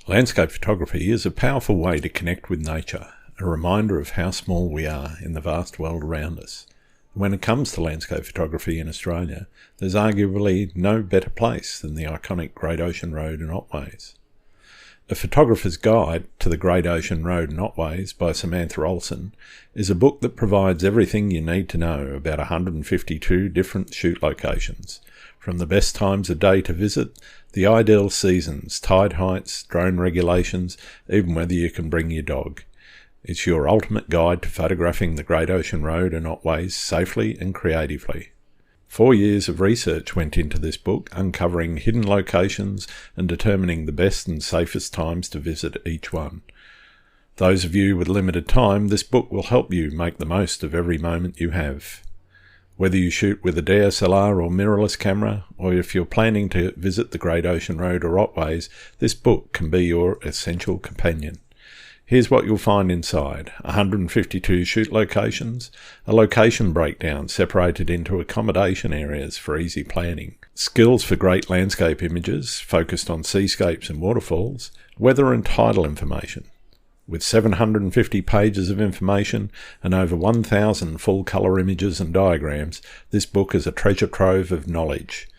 Landscape photography is a powerful way to connect with nature, a reminder of how small we are in the vast world around us. When it comes to landscape photography in Australia, there's arguably no better place than the iconic Great Ocean Road and Otways. A Photographer's Guide to the Great Ocean Road and Otways by Samantha Olsen is a book that provides everything you need to know about 152 different shoot locations, from the best times of day to visit, the ideal seasons, tide heights, drone regulations, even whether you can bring your dog. It's your ultimate guide to photographing the Great Ocean Road and Otways safely and creatively. 4 years of research went into this book, uncovering hidden locations and determining the best and safest times to visit each one. Those of you with limited time, this book will help you make the most of every moment you have. Whether you shoot with a DSLR or mirrorless camera, or if you're planning to visit the Great Ocean Road or Otways, this book can be your essential companion. Here's what you'll find inside: 152 shoot locations, a location breakdown separated into accommodation areas for easy planning, skills for great landscape images focused on seascapes and waterfalls, weather and tidal information. With 750 pages of information and over 1,000 full-colour images and diagrams, this book is a treasure trove of knowledge.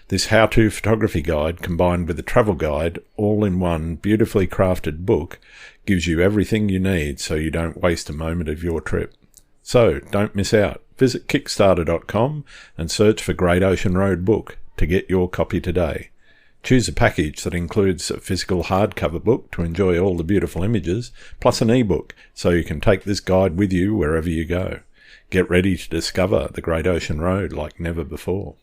This how-to photography guide, combined with a travel guide, all in one beautifully crafted book, gives you everything you need so you don't waste a moment of your trip. So, don't miss out. Visit Kickstarter.com and search for Great Ocean Road book to get your copy today. Choose a package that includes a physical hardcover book to enjoy all the beautiful images, plus an ebook so you can take this guide with you wherever you go. Get ready to discover the Great Ocean Road like never before.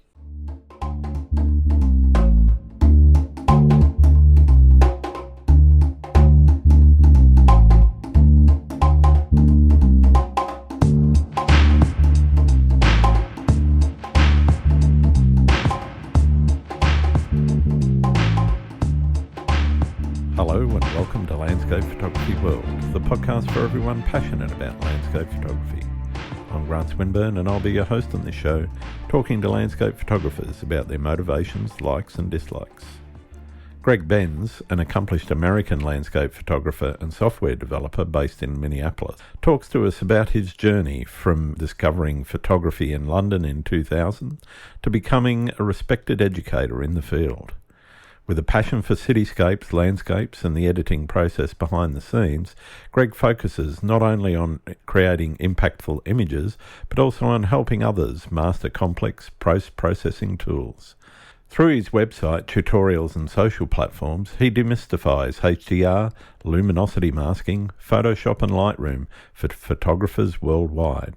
Hello and welcome to Landscape Photography World, the podcast for everyone passionate about landscape photography. I'm Grant Swinburne and I'll be your host on this show, talking to landscape photographers about their motivations, likes and dislikes. Greg Benz, an accomplished American landscape photographer and software developer based in Minneapolis, talks to us about his journey from discovering photography in London in 2000 to becoming a respected educator in the field. With a passion for cityscapes, landscapes and the editing process behind the scenes, Greg focuses not only on creating impactful images, but also on helping others master complex post-processing tools. Through his website, tutorials and social platforms, he demystifies HDR, luminosity masking, Photoshop and Lightroom for photographers worldwide.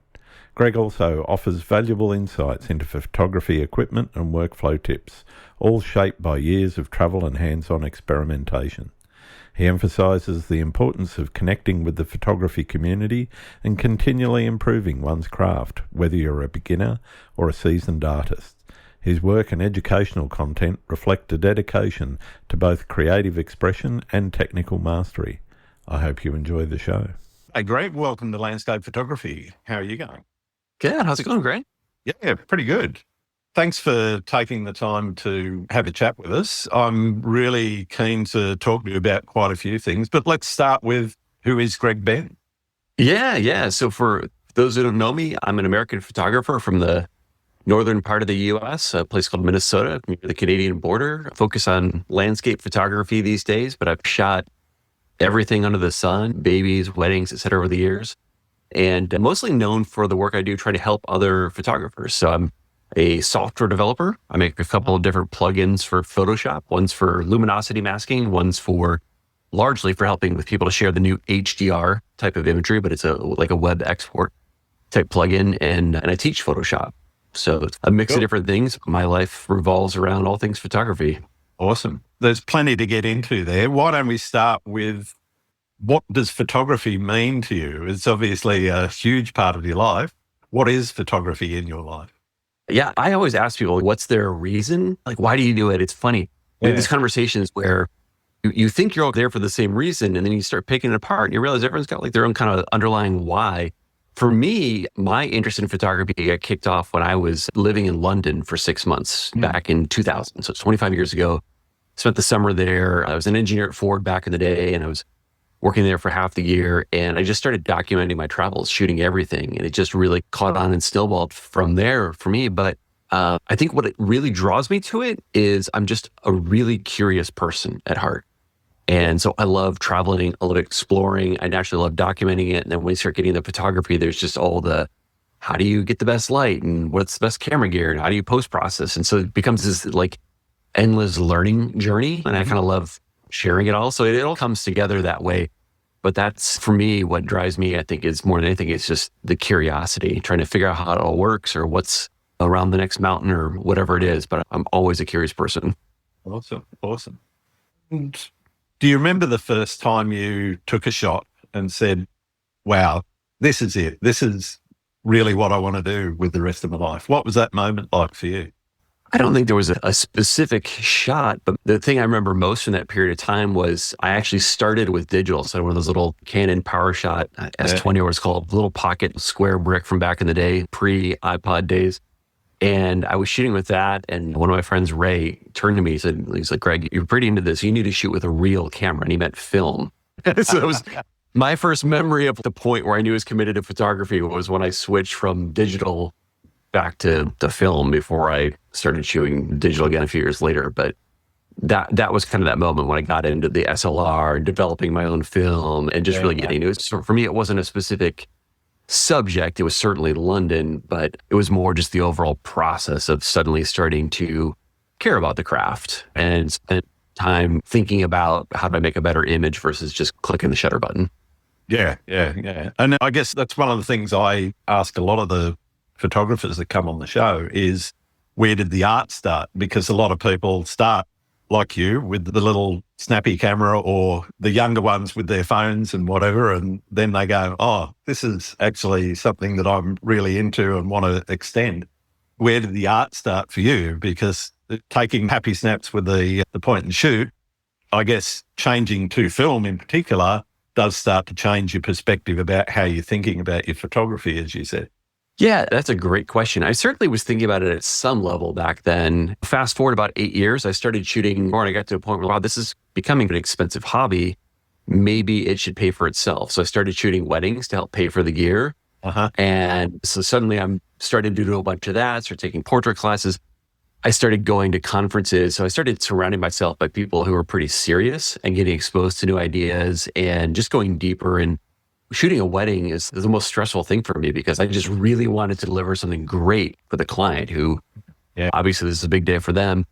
Greg also offers valuable insights into photography equipment and workflow tips, all shaped by years of travel and hands-on experimentation. He emphasises the importance of connecting with the photography community and continually improving one's craft, whether you're a beginner or a seasoned artist. His work and educational content reflect a dedication to both creative expression and technical mastery. I hope you enjoy the show. Hey, Greg, welcome to Landscape Photography. How are you going? Good. How's it going, Grant? Yeah, pretty good. Thanks for taking the time to have a chat with us. I'm really keen to talk to you about quite a few things, but let's start with, who is Greg Benz? Yeah. So for those who don't know me, I'm an American photographer from the northern part of the U.S., a place called Minnesota, near the Canadian border. I focus on landscape photography these days, but I've shot everything under the sun, babies, weddings, etc. over the years. And I'm mostly known for the work I do trying to help other photographers. So I'm a software developer. I make a couple of different plugins for Photoshop. One's for luminosity masking. One's for largely for helping with people to share the new HDR type of imagery, but it's like a web export type plugin. And I teach Photoshop. So it's a mix of different things. My life revolves around all things photography. Awesome. There's plenty to get into there. Why don't we start with, what does photography mean to you? It's obviously a huge part of your life. What is photography in your life? Yeah, I always ask people, what's their reason? Like, why do you do it? It's funny. We have these conversations where you think you're all there for the same reason, and then you start picking it apart and you realize everyone's got like their own kind of underlying why. For me, my interest in photography got kicked off when I was living in London for 6 months back in 2000. So it's 25 years ago. spent the summer there. I was an engineer at Ford back in the day, and I was working there for half the year. And I just started documenting my travels, shooting everything. And it just really caught on and snowballed from there for me. But I think what it really draws me to it is I'm just a really curious person at heart. And so I love traveling, I love exploring. I naturally love documenting it. And then when you start getting the photography, there's just all the, how do you get the best light and what's the best camera gear and how do you post process? And so it becomes this like endless learning journey. And I kind of love sharing it all. So it all comes together that way. But that's for me, what drives me, I think, is more than anything, it's just the curiosity, trying to figure out how it all works or what's around the next mountain or whatever it is. But I'm always a curious person. Awesome. And do you remember the first time you took a shot and said, wow, this is it. This is really what I want to do with the rest of my life? What was that moment like for you? I don't think there was a specific shot, but the thing I remember most from that period of time was I actually started with digital. So one of those little Canon PowerShot S20, or it's called, little pocket square brick from back in the day, pre-iPod days. And I was shooting with that, and one of my friends, Ray, turned to me. He's like, Greg, you're pretty into this. You need to shoot with a real camera. And he meant film. So it was my first memory of the point where I knew I was committed to photography was when I switched from digital back to the film before I started shooting digital again a few years later. But that was kind of that moment when I got into the SLR, developing my own film, and just really getting into it. So for me, it wasn't a specific subject. It was certainly London, but it was more just the overall process of suddenly starting to care about the craft and spend time thinking about how do I make a better image versus just clicking the shutter button. Yeah. And I guess that's one of the things I ask a lot of the photographers that come on the show is, where did the art start? Because a lot of people start like you with the little snappy camera, or the younger ones with their phones and whatever. And then they go, oh, this is actually something that I'm really into and want to extend. Where did the art start for you? Because taking happy snaps with the point and shoot, I guess changing to film in particular does start to change your perspective about how you're thinking about your photography, as you said. Yeah, that's a great question. I certainly was thinking about it at some level back then. Fast forward about 8 years, I started shooting more, and I got to a point where, wow, this is becoming an expensive hobby. Maybe it should pay for itself. So I started shooting weddings to help pay for the gear. And so suddenly I'm starting to do a bunch of that, start taking portrait classes. I started going to conferences. So I started surrounding myself by people who were pretty serious and getting exposed to new ideas and just going deeper. And shooting a wedding is the most stressful thing for me because I just really wanted to deliver something great for the client who, obviously this is a big day for them.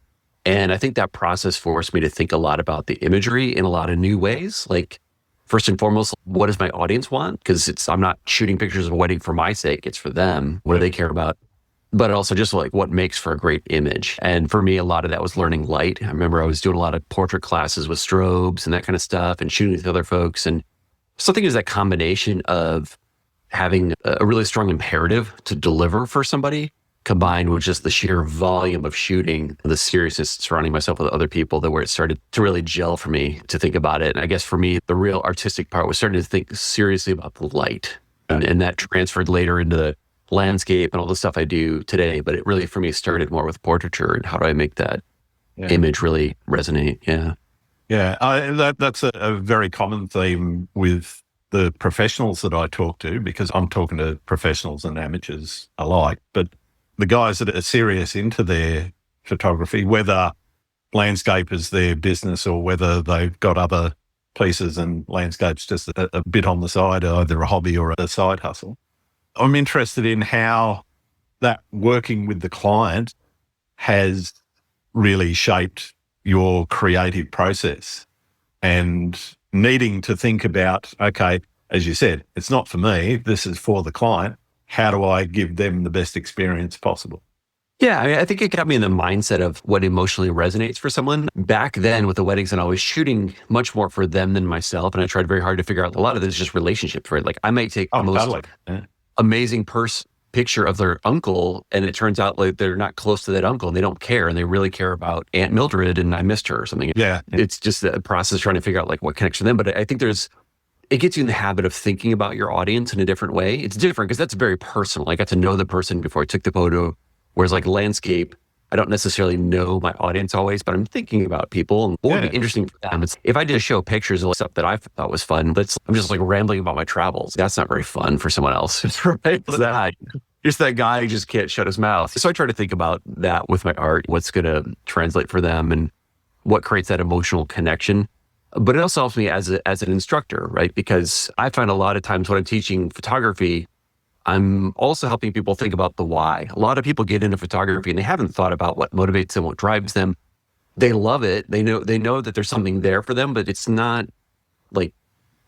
And I think that process forced me to think a lot about the imagery in a lot of new ways. Like, first and foremost, what does my audience want? Because I'm not shooting pictures of a wedding for my sake. It's for them. What do they care about? But also just like what makes for a great image. And for me, a lot of that was learning light. I remember I was doing a lot of portrait classes with strobes and that kind of stuff and shooting with other folks. And something is that combination of having a really strong imperative to deliver for somebody, combined with just the sheer volume of shooting, the seriousness surrounding myself with other people, that where it started to really gel for me to think about it. And I guess for me, the real artistic part was starting to think seriously about the light. And that transferred later into the landscape and all the stuff I do today. But it really, for me, started more with portraiture and how do I make that image really resonate? That's a very common theme with the professionals that I talk to, because I'm talking to professionals and amateurs alike. But the guys that are serious into their photography, whether landscape is their business or whether they've got other pieces and landscape's just a bit on the side, either a hobby or a side hustle, I'm interested in how that working with the client has really shaped your creative process and needing to think about, okay, as you said, it's not for me, this is for the client. How do I give them the best experience possible? Yeah, I mean, I think it got me in the mindset of what emotionally resonates for someone. Back then with the weddings, and I was shooting much more for them than myself. And I tried very hard to figure out a lot of this is just relationships, right? Like I might take the most amazing picture of their uncle, and it turns out like they're not close to that uncle and they don't care, and they really care about Aunt Mildred and I missed her or something. It's just a process trying to figure out like what connects to them. But I think it gets you in the habit of thinking about your audience in a different way. It's different because that's very personal. I got to know the person before I took the photo. Whereas like landscape, I don't necessarily know my audience always, but I'm thinking about people and what would be interesting for them. It's, if I just show pictures of stuff that I thought was fun, I'm just like rambling about my travels. That's not very fun for someone else, right? Just that guy who just can't shut his mouth. So I try to think about that with my art, what's going to translate for them and what creates that emotional connection. But it also helps me as an instructor, right? Because I find a lot of times when I'm teaching photography, I'm also helping people think about the why. A lot of people get into photography and they haven't thought about what motivates them, what drives them. They love it. They know that there's something there for them, but it's not like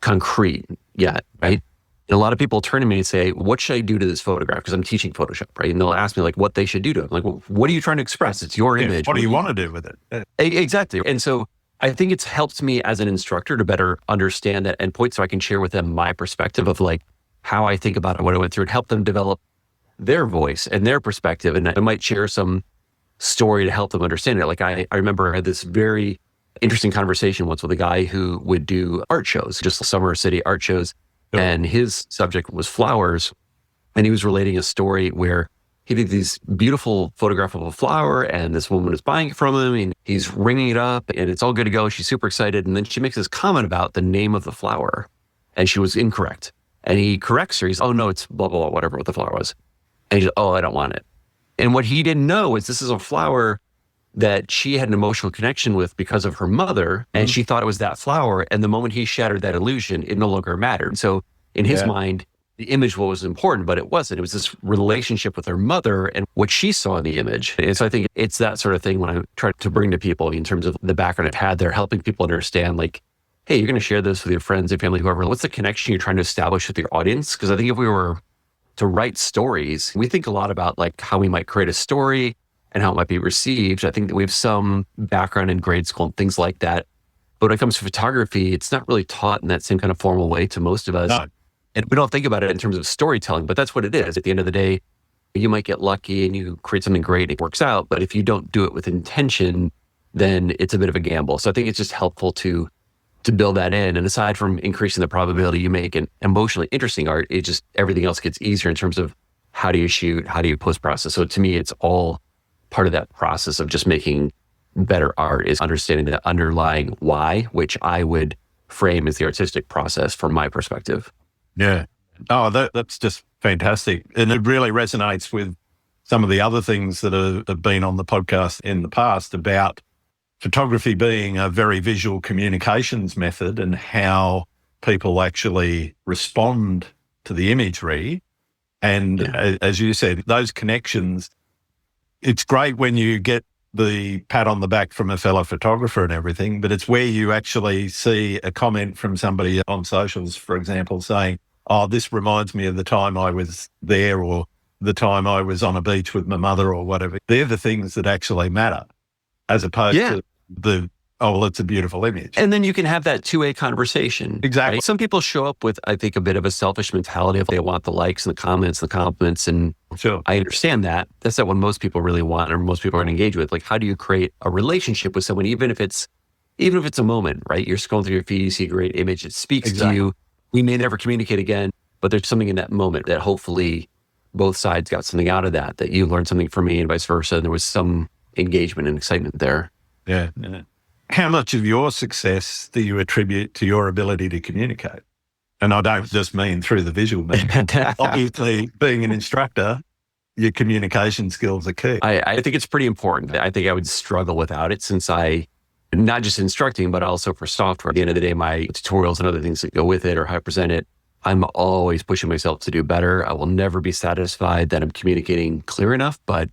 concrete yet, right? And a lot of people turn to me and say, what should I do to this photograph? Because I'm teaching Photoshop, right? And they'll ask me like what they should do to it. I'm like, well, what are you trying to express? It's your image. What do you want to do with it? Exactly. And so I think it's helped me as an instructor to better understand that endpoint so I can share with them my perspective of like how I think about it, what I went through, and help them develop their voice and their perspective. And I might share some story to help them understand it. Like I remember I had this very interesting conversation once with a guy who would do art shows, just summer city art shows. Sure. And his subject was flowers. And he was relating a story where he did this beautiful photograph of a flower and this woman is buying it from him and he's ringing it up and it's all good to go. She's super excited. And then she makes this comment about the name of the flower and she was incorrect. And he corrects her. He's, oh no, it's blah, blah, blah, whatever the flower was. And he's, oh, I don't want it. And what he didn't know is this is a flower that she had an emotional connection with because of her mother. And she thought it was that flower. And the moment he shattered that illusion, it no longer mattered. So in his mind, the image was important, but it wasn't. It was this relationship with her mother and what she saw in the image. And so I think it's that sort of thing when I try to bring to people in terms of the background I've had there, helping people understand like, hey, you're going to share this with your friends and family, whoever. What's the connection you're trying to establish with your audience? Because I think if we were to write stories, we think a lot about like how we might create a story and how it might be received. I think that we have some background in grade school and things like that. But when it comes to photography, it's not really taught in that same kind of formal way to most of us. No. And we don't think about it in terms of storytelling, but that's what it is. At the end of the day, you might get lucky and you create something great, it works out. But if you don't do it with intention, then it's a bit of a gamble. So I think it's just helpful to build that in. And aside from increasing the probability you make an emotionally interesting art, it just, everything else gets easier in terms of how do you shoot, how do you post-process. So to me, it's all part of that process of just making better art is understanding the underlying why, which I would frame as the artistic process from my perspective. Yeah. Oh, that's just fantastic. And it really resonates with some of the other things that have been on the podcast in the past about photography being a very visual communications method and how people actually respond to the imagery. And as you said, those connections, it's great when you get the pat on the back from a fellow photographer and everything, but it's where you actually see a comment from somebody on socials, for example, saying, oh, this reminds me of the time I was there or the time I was on a beach with my mother or whatever. They're the things that actually matter as opposed to the, oh, well, it's a beautiful image. And then you can have that two-way conversation. Exactly. Right? Some people show up with, I think, a bit of a selfish mentality of they want the likes and the comments, the compliments. And sure. I understand that. That's not what most people really want or most people are going to engage with. Like, how do you create a relationship with someone, even if it's a moment, right? You're scrolling through your feed, you see a great image, it speaks to you. We may never communicate again, but there's something in that moment that hopefully both sides got something out of that you learned something from me and vice versa. And there was some engagement and excitement there. Yeah. How much of your success do you attribute to your ability to communicate? And I don't just mean through the visual medium. Obviously, being an instructor, your communication skills are key. I think it's pretty important. I think I would struggle without it since I, not just instructing, but also for software. At the end of the day, my tutorials and other things that go with it or how I present it, I'm always pushing myself to do better. I will never be satisfied that I'm communicating clear enough, but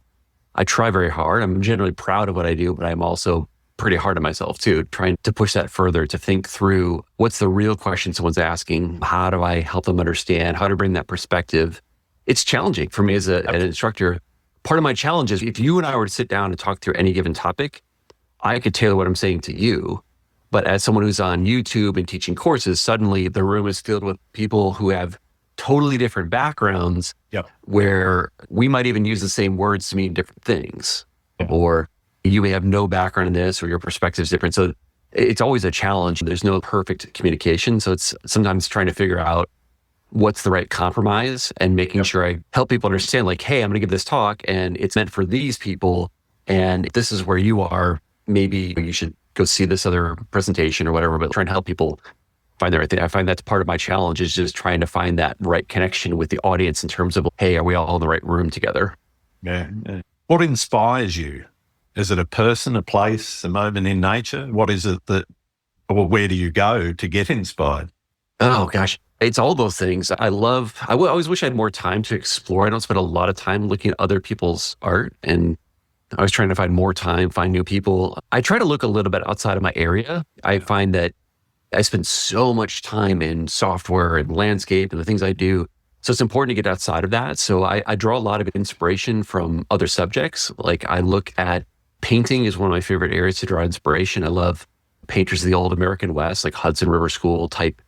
I try very hard. I'm generally proud of what I do, but I'm also pretty hard on myself too, trying to push that further, to think through what's the real question someone's asking? How do I help them understand? How to bring that perspective? It's challenging for me as an instructor. Part of my challenge is if you and I were to sit down and talk through any given topic, I could tailor what I'm saying to you. But as someone who's on YouTube and teaching courses, suddenly the room is filled with people who have totally different backgrounds where we might even use the same words to mean different things. Or you may have no background in this or your perspective is different. So it's always a challenge. There's no perfect communication. So it's sometimes trying to figure out what's the right compromise and making sure I help people understand like, hey, I'm going to give this talk and it's meant for these people. And this is where you are. Maybe you should go see this other presentation or whatever, but trying to help people find the right thing. I find that's part of my challenge is just trying to find that right connection with the audience in terms of, hey, are we all in the right room together? Yeah. What inspires you? Is it a person, a place, a moment in nature? What is it or where do you go to get inspired? Oh gosh, it's all those things. I always wish I had more time to explore. I don't spend a lot of time looking at other people's art, and I was trying to find more time, find new people. I try to look a little bit outside of my area. I find that I spend so much time in software and landscape and the things I do. So it's important to get outside of that. So I draw a lot of inspiration from other subjects. Like I look at painting is one of my favorite areas to draw inspiration. I love painters of the old American West, like Hudson River School type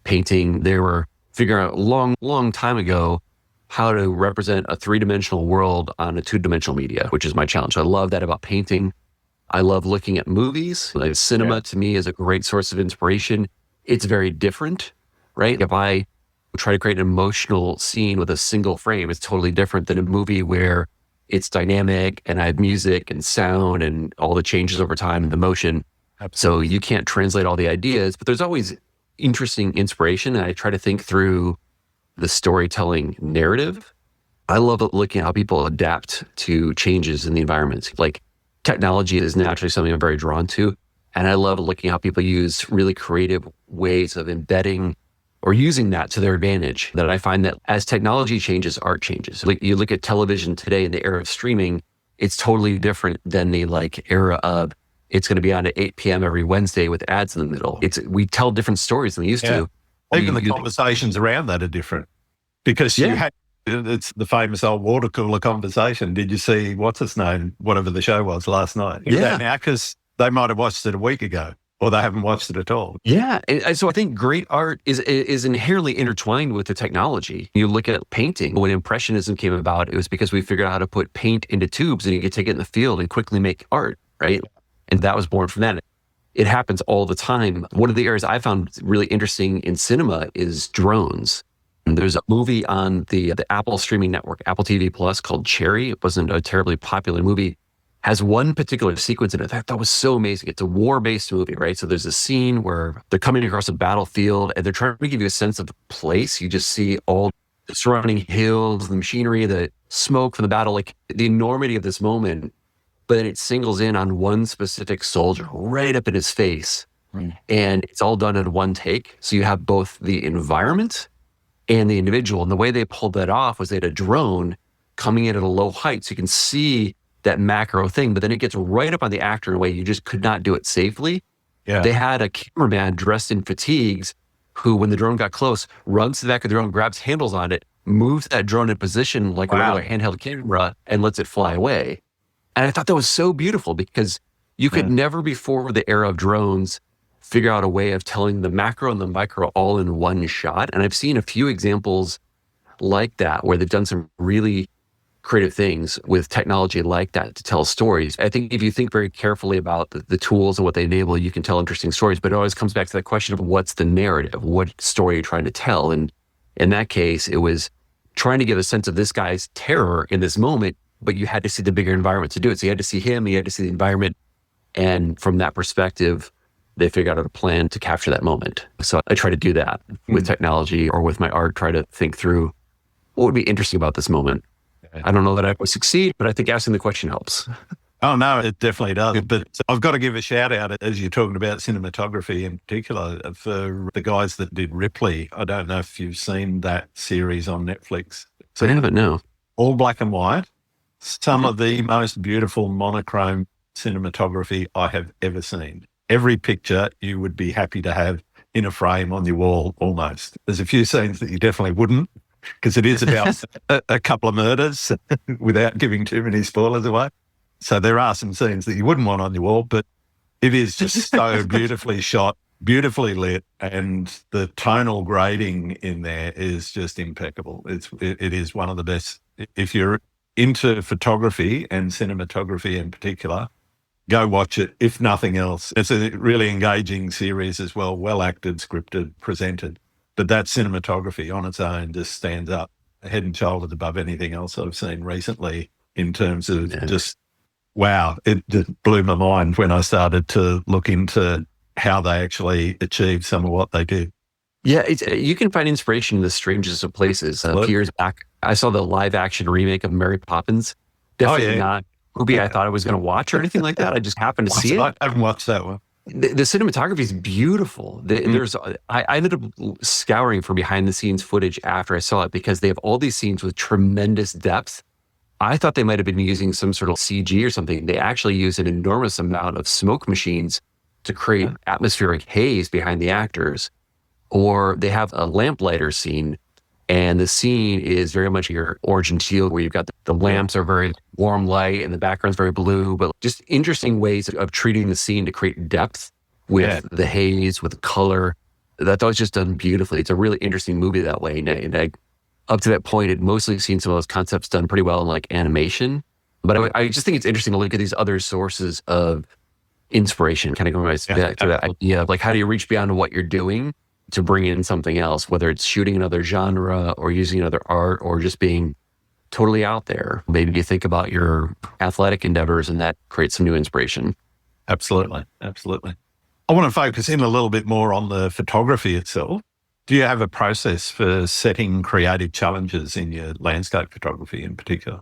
painting. They were figuring out a long time ago how to represent a three-dimensional world on a two-dimensional media, which is my challenge. I love that about painting. I love looking at movies. Like cinema to me is a great source of inspiration. It's very different, right? If I try to create an emotional scene with a single frame, it's totally different than a movie where it's dynamic and I have music and sound and all the changes over time and the motion. Absolutely. So you can't translate all the ideas, but there's always interesting inspiration. And I try to think through the storytelling narrative. I love looking at how people adapt to changes in the environment. Like technology is naturally something I'm very drawn to. And I love looking at how people use really creative ways of embedding or using that to their advantage. That I find that as technology changes, art changes. Like you look at television today in the era of streaming, it's totally different than the era of it's going to be on at 8 p.m. every Wednesday with ads in the middle. We tell different stories than we used to. Even the conversations around that are different because it's the famous old water cooler conversation. Did you see what's its name, whatever the show was last night? Yeah. Now, because they might have watched it a week ago or they haven't watched it at all. Yeah. And so I think great art is inherently intertwined with the technology. You look at painting. When Impressionism came about, it was because we figured out how to put paint into tubes and you could take it in the field and quickly make art, right? And that was born from that. It happens all the time. One of the areas I found really interesting in cinema is drones. And there's a movie on the Apple streaming network, Apple TV Plus, called Cherry. It wasn't a terribly popular movie. Has one particular sequence in it that I thought was so amazing. It's a war-based movie, right? So there's a scene where they're coming across a battlefield and they're trying to give you a sense of the place. You just see all the surrounding hills, the machinery, the smoke from the battle, like the enormity of this moment. But then it singles in on one specific soldier right up in his face. And it's all done in one take. So you have both the environment and the individual. And the way they pulled that off was they had a drone coming in at a low height. So you can see that macro thing, but then it gets right up on the actor in a way you just could not do it safely. Yeah. They had a cameraman dressed in fatigues who, when the drone got close, runs to the back of the drone, grabs handles on it, moves that drone in position like a regular handheld camera and lets it fly away. And I thought that was so beautiful because you could never before the era of drones figure out a way of telling the macro and the micro all in one shot. And I've seen a few examples like that where they've done some really creative things with technology like that to tell stories. I think if you think very carefully about the tools and what they enable, you can tell interesting stories, but it always comes back to that question of what's the narrative? What story are you trying to tell? And in that case, it was trying to give a sense of this guy's terror in this moment, but you had to see the bigger environment to do it. So you had to see him, you had to see the environment. And from that perspective, they figured out a plan to capture that moment. So I try to do that with technology or with my art, try to think through what would be interesting about this moment. I don't know that I would succeed, but I think asking the question helps. Oh, no, it definitely does. But I've got to give a shout out, as you're talking about cinematography in particular, for the guys that did Ripley. I don't know if you've seen that series on Netflix. So I haven't, no. All black and white. Some of the most beautiful monochrome cinematography I have ever seen. Every picture you would be happy to have in a frame on your wall almost. There's a few scenes that you definitely wouldn't, because it is about a couple of murders without giving too many spoilers away. So there are some scenes that you wouldn't want on your wall, but it is just so beautifully shot, beautifully lit, and the tonal grading in there is just impeccable. It is one of the best. If you're into photography and cinematography in particular, go watch it, if nothing else. It's a really engaging series as well, well acted, scripted, presented. But that cinematography on its own just stands up head and shoulders above anything else I've seen recently in terms of just wow, it just blew my mind when I started to look into how they actually achieved some of what they did. Yeah, you can find inspiration in the strangest of places. A few years back, I saw the live action remake of Mary Poppins. Definitely not a movie I thought I was going to watch or anything like that. I just happened to see it. I haven't watched that one. The cinematography is beautiful. I ended up scouring for behind the scenes footage after I saw it because they have all these scenes with tremendous depth. I thought they might have been using some sort of CG or something. They actually use an enormous amount of smoke machines to create atmospheric haze behind the actors. Or they have a lamplighter scene, and the scene is very much your orange and teal, where you've got the lamps are very warm light and the background's very blue, but just interesting ways of treating the scene to create depth with the haze, with the color. That was just done beautifully. It's a really interesting movie that way. And up to that point, I'd mostly seen some of those concepts done pretty well in like animation. But I just think it's interesting to look at these other sources of inspiration, kind of going back to that idea of like, how do you reach beyond what you're doing to bring in something else, whether it's shooting another genre or using another art or just being totally out there. Maybe you think about your athletic endeavors and that creates some new inspiration. Absolutely. Absolutely. I want to focus in a little bit more on the photography itself. Do you have a process for setting creative challenges in your landscape photography in particular?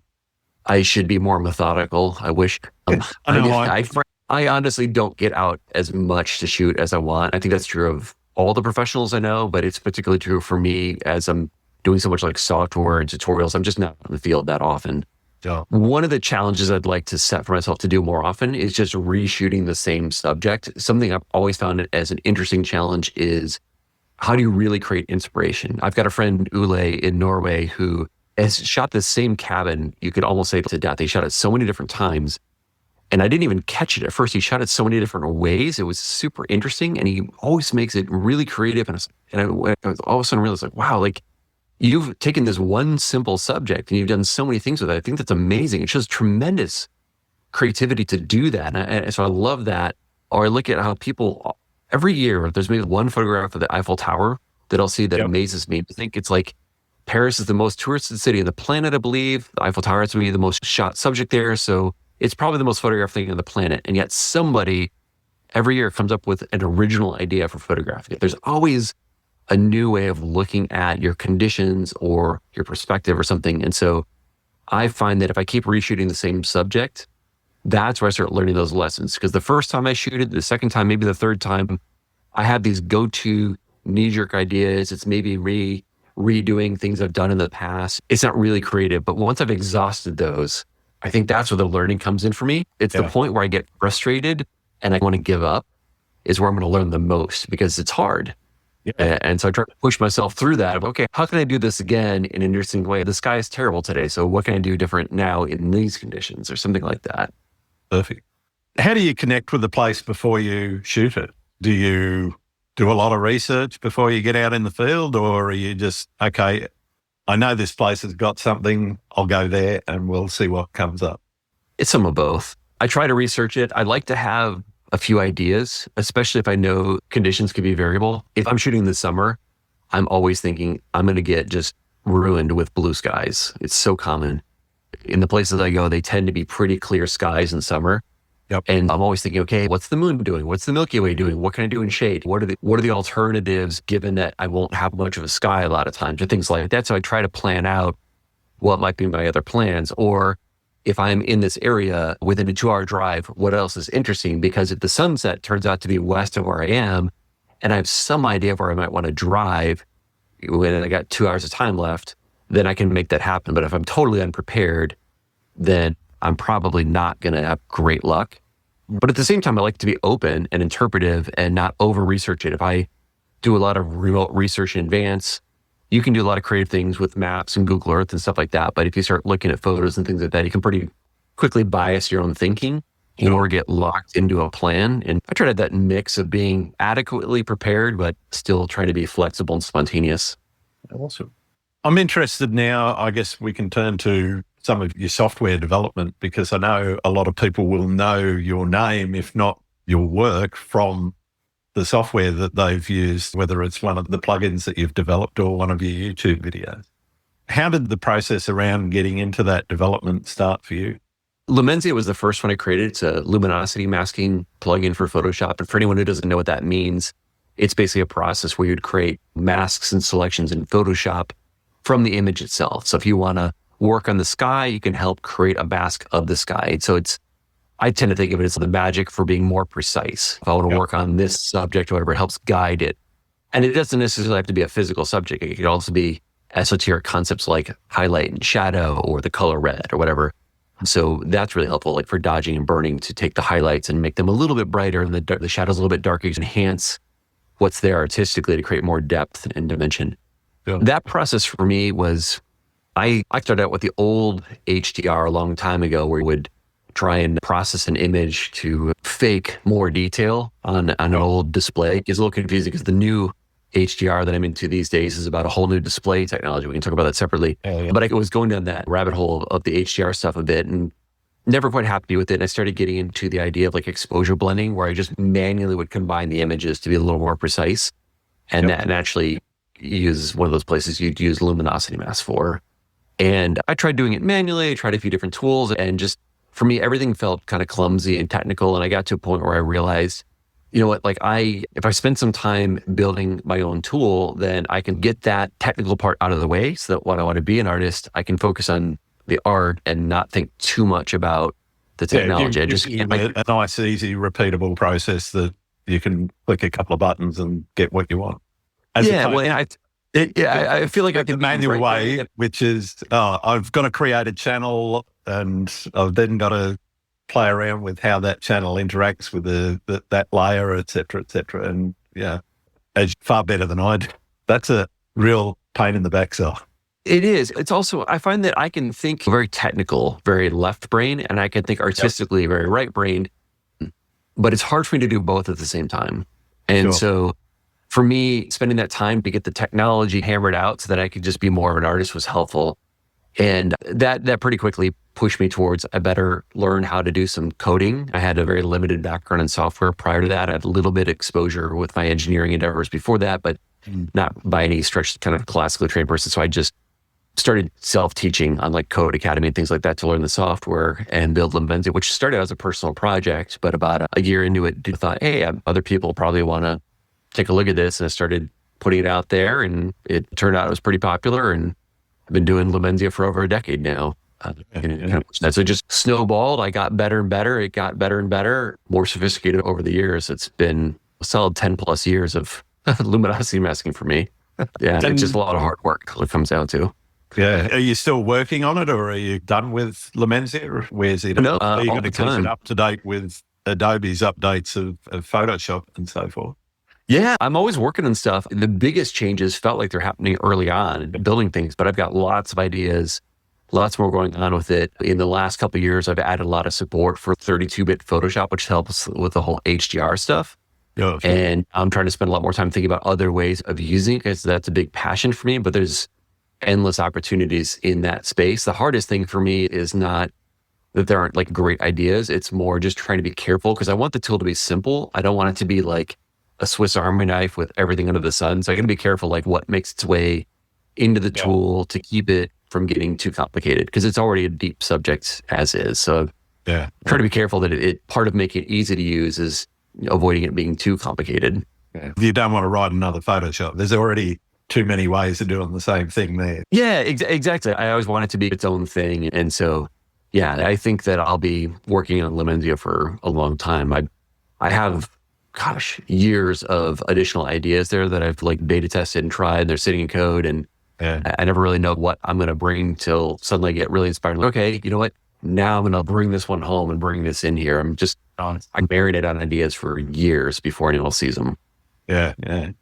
I should be more methodical. I wish. I honestly don't get out as much to shoot as I want. I think that's true of all the professionals I know, but it's particularly true for me as I'm doing so much like software and tutorials. I'm just not in the field that often. Yeah. One of the challenges I'd like to set for myself to do more often is just reshooting the same subject. Something I've always found as an interesting challenge is how do you really create inspiration? I've got a friend, Ule, in Norway, who has shot the same cabin, you could almost say to death. He shot it so many different times. And I didn't even catch it at first. He shot it so many different ways. It was super interesting. And he always makes it really creative. And I was all of a sudden realized like, wow, like you've taken this one simple subject and you've done so many things with it. I think that's amazing. It shows tremendous creativity to do that. And so I love that. Or I look at how people, every year, there's maybe one photograph of the Eiffel Tower that I'll see that amazes me. I think it's like Paris is the most touristed city on the planet, I believe. The Eiffel Tower is going to be the most shot subject there. So it's probably the most photographed thing on the planet. And yet somebody every year comes up with an original idea for photography. There's always a new way of looking at your conditions or your perspective or something. And so I find that if I keep reshooting the same subject, that's where I start learning those lessons. Because the first time I shoot it, the second time, maybe the third time, I have these go-to knee-jerk ideas. It's maybe redoing things I've done in the past. It's not really creative, but once I've exhausted those, I think that's where the learning comes in for me. It's the point where I get frustrated and I want to give up is where I'm going to learn the most because it's hard. Yeah. And so I try to push myself through that. Okay, how can I do this again in an interesting way? The sky is terrible today. So what can I do different now in these conditions or something like that? Perfect. How do you connect with the place before you shoot it? Do you do a lot of research before you get out in the field, or are you just, okay, I know this place has got something, I'll go there and we'll see what comes up? It's some of both. I try to research it. I like to have a few ideas, especially if I know conditions could be variable. If I'm shooting this summer, I'm always thinking I'm going to get just ruined with blue skies. It's so common. In the places I go, they tend to be pretty clear skies in summer. Yep. And I'm always thinking, okay, what's the moon doing? What's the Milky Way doing? What can I do in shade? What are the alternatives given that I won't have much of a sky a lot of times or things like that? So I try to plan out what might be my other plans. Or if I'm in this area within a 2-hour drive, what else is interesting? Because if the sunset turns out to be west of where I am, and I have some idea of where I might want to drive when I got 2 hours of time left, then I can make that happen. But if I'm totally unprepared, then I'm probably not going to have great luck. But at the same time, I like to be open and interpretive and not over-research it. If I do a lot of remote research in advance, you can do a lot of creative things with maps and Google Earth and stuff like that. But if you start looking at photos and things like that, you can pretty quickly bias your own thinking or get locked into a plan. And I try to have that mix of being adequately prepared, but still trying to be flexible and spontaneous. Awesome. I'm interested now, I guess we can turn to some of your software development, because I know a lot of people will know your name, if not your work, from the software that they've used, whether it's one of the plugins that you've developed or one of your YouTube videos. How did the process around getting into that development start for you? Lumenzia was the first one I created. It's a luminosity masking plugin for Photoshop. And for anyone who doesn't know what that means, it's basically a process where you'd create masks and selections in Photoshop from the image itself. So if you want to work on the sky, you can help create a mask of the sky. So I tend to think of it as the magic for being more precise. If I want to work on this subject or whatever, it helps guide it. And it doesn't necessarily have to be a physical subject. It could also be esoteric concepts like highlight and shadow or the color red or whatever. So that's really helpful, like for dodging and burning, to take the highlights and make them a little bit brighter and the shadows a little bit darker to enhance what's there artistically to create more depth and dimension. Yeah. That process for me was, I started out with the old HDR a long time ago, where you would try and process an image to fake more detail on an old display. It's a little confusing because the new HDR that I'm into these days is about a whole new display technology. We can talk about that separately. But I was going down that rabbit hole of the HDR stuff a bit and never quite happy with it. And I started getting into the idea of like exposure blending, where I just manually would combine the images to be a little more precise. And that naturally is one of those places you'd use luminosity mask for. And I tried doing it manually. I tried a few different tools, and just for me, everything felt kind of clumsy and technical. And I got to a point where I realized, you know what, like if I spend some time building my own tool, then I can get that technical part out of the way, so that when I want to be an artist, I can focus on the art and not think too much about the technology. I just a nice, easy, repeatable process that you can click a couple of buttons and get what you want. I feel like I can the manual way, which is, I've got to create a channel and I've then got to play around with how that channel interacts with that layer, et cetera, and as far better than I do. That's a real pain in the backside. It is. It's also, I find that I can think very technical, very left brain, and I can think artistically, very right brained, but it's hard for me to do both at the same time. And so for me, spending that time to get the technology hammered out so that I could just be more of an artist was helpful. And that pretty quickly pushed me towards, I better learn how to do some coding. I had a very limited background in software prior to that. I had a little bit of exposure with my engineering endeavors before that, but not by any stretch kind of classically trained person. So I just started self-teaching on like Code Academy and things like that to learn the software and build Lumenzia, which started as a personal project. But about a year into it, I thought, hey, other people probably want to take a look at this. And I started putting it out there, and it turned out it was pretty popular. And I've been doing Lumenzia for over a decade now. So it just snowballed. I got better and better. It got better and better, more sophisticated over the years. It's been a solid 10 plus years of luminosity masking for me. It's just a lot of hard work, it comes down to. Yeah. Are you still working on it, or are you done with Lumenzia? Or where's it? No, are you all going to the keep time. it up to date with Adobe's updates of Photoshop and so forth? Yeah, I'm always working on stuff. The biggest changes felt like they're happening early on in building things, but I've got lots of ideas, lots more going on with it. In the last couple of years, I've added a lot of support for 32-bit Photoshop, which helps with the whole HDR stuff. Yeah, sure. And I'm trying to spend a lot more time thinking about other ways of using it, because that's a big passion for me, but there's endless opportunities in that space. The hardest thing for me is not that there aren't like great ideas. It's more just trying to be careful, because I want the tool to be simple. I don't want it to be like a Swiss Army knife with everything under the sun. So I got to be careful, like what makes its way into the tool to keep it from getting too complicated, because it's already a deep subject as is. So try to be careful that it part of making it easy to use is avoiding it being too complicated. Yeah. You don't want to write another Photoshop. There's already too many ways of doing the same thing there. Yeah, exactly. I always want it to be its own thing. And so, I think that I'll be working on Lumenzia for a long time. I have, years of additional ideas there that I've like beta tested and tried. They're sitting in code, and I never really know what I'm going to bring till suddenly I get really inspired. Like, okay, you know what? Now I'm going to bring this one home and bring this in here. I marinate on ideas for years before anyone else sees them. Yeah.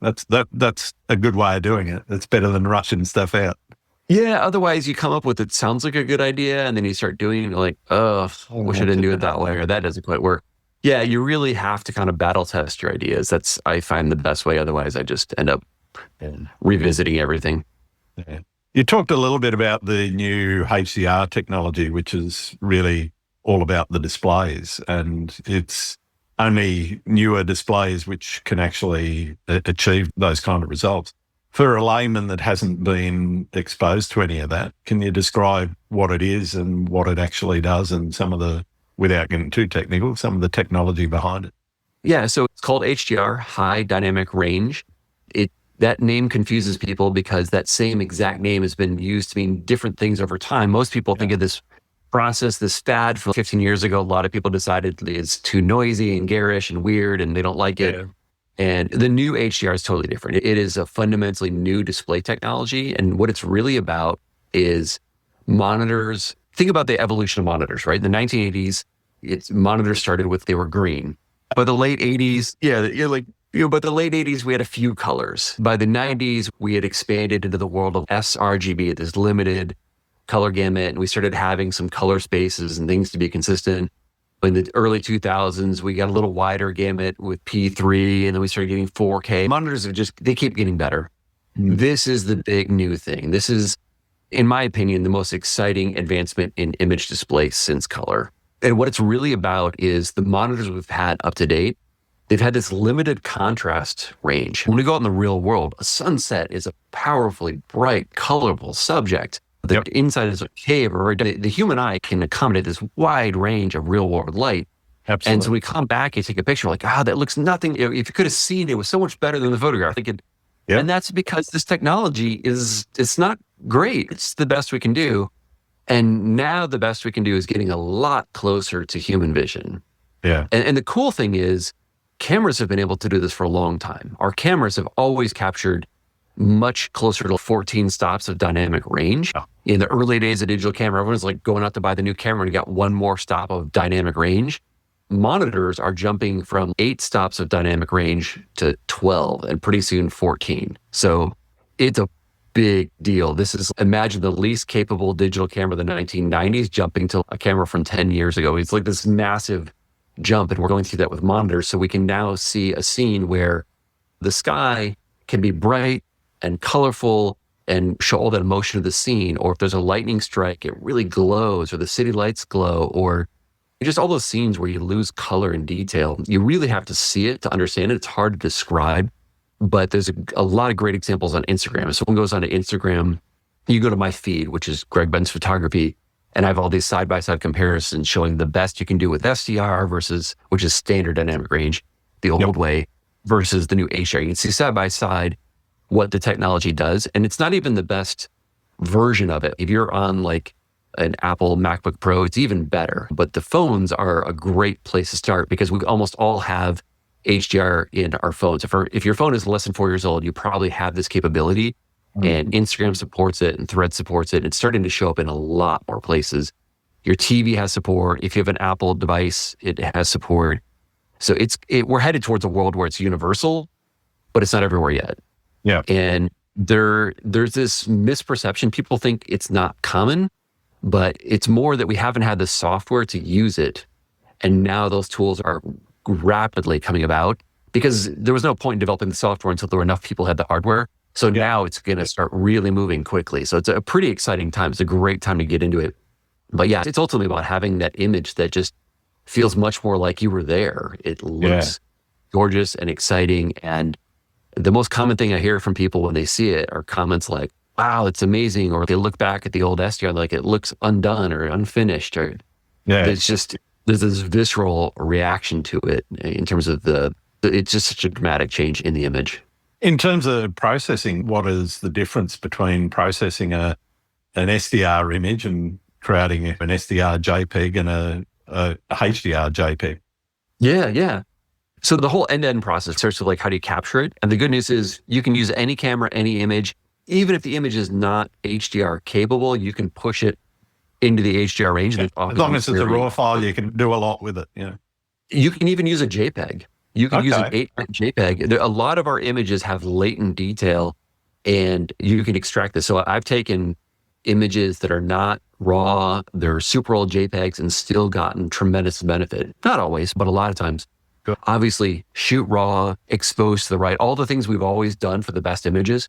That's a good way of doing it. It's better than rushing stuff out. Yeah, otherwise you come up with it sounds like a good idea, and then you start doing it, like, I wish I didn't do it that way, or that doesn't quite work. Yeah, you really have to kind of battle test your ideas. That's, I find, the best way. Otherwise, I just end up revisiting everything. Yeah. You talked a little bit about the new HDR technology, which is really all about the displays, and it's only newer displays which can actually achieve those kind of results. For a layman that hasn't been exposed to any of that, can you describe what it is and what it actually does and some of the, without getting too technical, some of the technology behind it? Yeah, so it's called HDR, High Dynamic Range. That name confuses people because that same exact name has been used to mean different things over time. Most people think of this process, this fad from 15 years ago. A lot of people decided it's too noisy and garish and weird and they don't like it. And the new HDR is totally different. It is a fundamentally new display technology. And what it's really about is monitors. Think about the evolution of monitors, right? In the 1980s, monitors started with, they were green. By the late 80s, but the late 80s, we had a few colors. By the 90s, we had expanded into the world of sRGB, this limited color gamut, and we started having some color spaces and things to be consistent. In the early 2000s, we got a little wider gamut with P3, and then we started getting 4K. Monitors they keep getting better. This is the big new thing. This is, in my opinion, the most exciting advancement in image display since color. And what it's really about is the monitors we've had up to date, they've had this limited contrast range. When we go out in the real world, a sunset is a powerfully bright, colorful subject. The inside is a cave, or the human eye can accommodate this wide range of real world light. Absolutely. And so we come back and take a picture, like, that looks nothing. If you could have seen it, was so much better than the photograph. And that's because this technology it's not great. It's the best we can do. And now the best we can do is getting a lot closer to human vision. Yeah. And the cool thing is, cameras have been able to do this for a long time. Our cameras have always captured much closer to 14 stops of dynamic range. In the early days of digital camera, everyone's like going out to buy the new camera and you got one more stop of dynamic range. Monitors are jumping from 8 stops of dynamic range to 12 and pretty soon 14. So it's a big deal. This is, imagine the least capable digital camera of the 1990s jumping to a camera from 10 years ago. It's like this massive jump, and we're going through that with monitors. So we can now see a scene where the sky can be bright and colorful and show all that emotion of the scene. Or if there's a lightning strike, it really glows, or the city lights glow, or just all those scenes where you lose color and detail. You really have to see it to understand it. It's hard to describe, but there's a lot of great examples on Instagram. So when it goes onto Instagram, you go to my feed, which is Greg Benz Photography, and I have all these side-by-side comparisons showing the best you can do with SDR versus, which is standard dynamic range, the old way, versus the new HDR. You can see side-by-side what the technology does. And it's not even the best version of it. If you're on like an Apple MacBook Pro, it's even better. But the phones are a great place to start because we almost all have HDR in our phones. If your phone is less than 4 years old, you probably have this capability. And Instagram supports it and Thread supports it. It's starting to show up in a lot more places. Your TV has support. If you have an Apple device, it has support. So we're headed towards a world where it's universal, but it's not everywhere yet. Yeah. And there's this misperception. People think it's not common, but it's more that we haven't had the software to use it. And now those tools are rapidly coming about because there was no point in developing the software until there were enough people who had the hardware. So now it's going to start really moving quickly. So it's a pretty exciting time. It's a great time to get into it. But yeah, it's ultimately about having that image that just feels much more like you were there. It looks gorgeous and exciting. And the most common thing I hear from people when they see it are comments like, wow, it's amazing. Or they look back at the old SDR, like it looks undone or unfinished. Or it's just, there's this visceral reaction to it in terms of it's just such a dramatic change in the image. In terms of processing, what is the difference between processing an SDR image and creating an SDR JPEG and a HDR JPEG? Yeah. So the whole end-to-end process starts with like, how do you capture it? And the good news is you can use any camera, any image. Even if the image is not HDR capable, you can push it into the HDR range. As long as it's a RAW file, you can do a lot with it. Yeah. You can even use a JPEG. You can use an 8-bit JPEG. A lot of our images have latent detail, and you can extract this. So I've taken images that are not RAW, they're super old JPEGs, and still gotten tremendous benefit. Not always, but a lot of times. Good. Obviously, shoot RAW, expose to the right, all the things we've always done for the best images.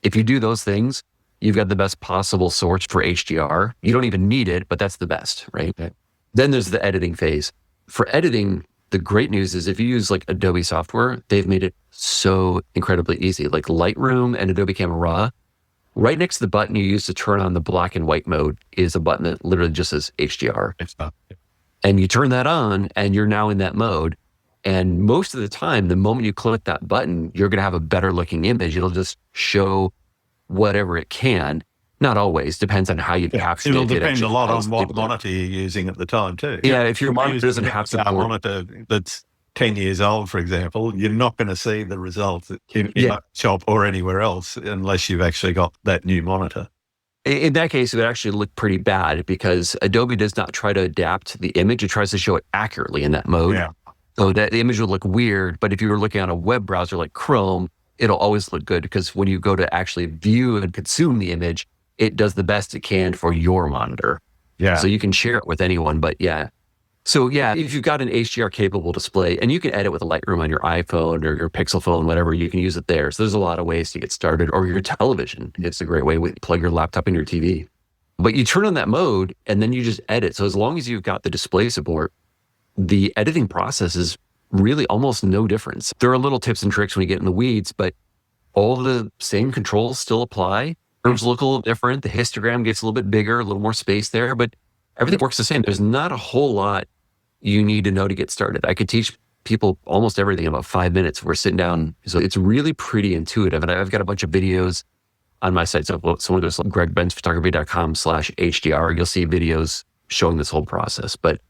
If you do those things, you've got the best possible source for HDR. You don't even need it, but that's the best, right? Okay. Then there's the editing phase. For editing, the great news is if you use like Adobe software, they've made it so incredibly easy. Like Lightroom and Adobe Camera Raw, right next to the button you use to turn on the black and white mode is a button that literally just says HDR. And you turn that on and you're now in that mode. And most of the time, the moment you click that button, you're going to have a better looking image. It'll just show whatever it can. Not always, depends on how you capture it. It'll depend a lot on what monitor you're using at the time too. Yeah, if your monitor doesn't have a monitor that's 10 years old, for example, you're not going to see the results in a shop or anywhere else unless you've actually got that new monitor. In that case, it would actually look pretty bad because Adobe does not try to adapt the image. It tries to show it accurately in that mode. Yeah. So that the image would look weird, but if you were looking on a web browser like Chrome, it'll always look good because when you go to actually view and consume the image, it does the best it can for your monitor. Yeah. So you can share it with anyone, but yeah. So yeah, if you've got an HDR capable display and you can edit with a Lightroom on your iPhone or your Pixel phone, whatever, you can use it there. So there's a lot of ways to get started, or your television. It's a great way to plug your laptop in your TV. But you turn on that mode and then you just edit. So as long as you've got the display support, the editing process is really almost no difference. There are little tips and tricks when you get in the weeds, but all the same controls still apply. Curves look a little different. The histogram gets a little bit bigger, a little more space there, but everything works the same. There's not a whole lot you need to know to get started. I could teach people almost everything in about 5 minutes. We're sitting down. So it's really pretty intuitive. And I've got a bunch of videos on my site. So someone goes to gregbenzphotography.com/HDR. You'll see videos showing this whole process. But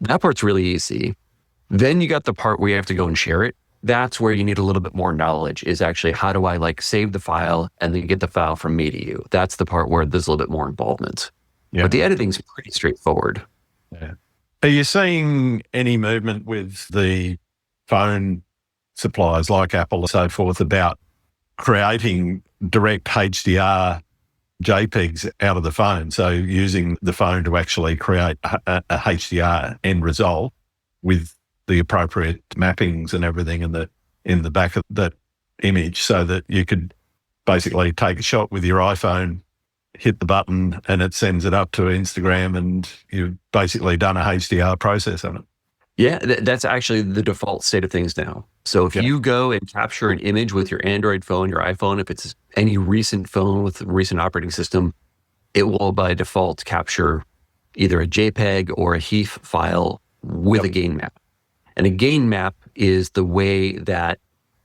that part's really easy. Then you got the part where you have to go and share it. That's where you need a little bit more knowledge, is actually how do I like save the file and then get the file from me to you? That's the part where there's a little bit more involvement. Yeah. But the editing's pretty straightforward. Yeah. Are you seeing any movement with the phone suppliers like Apple and so forth about creating direct HDR JPEGs out of the phone? So using the phone to actually create a HDR end result with the appropriate mappings and everything in the back of that image, so that you could basically take a shot with your iPhone, hit the button, and it sends it up to Instagram, and you've basically done a HDR process on it. Yeah, that's actually the default state of things now. So if you go and capture an image with your Android phone, your iPhone, if it's any recent phone with a recent operating system, it will by default capture either a JPEG or a HEIF file with a gain map. And a gain map is the way that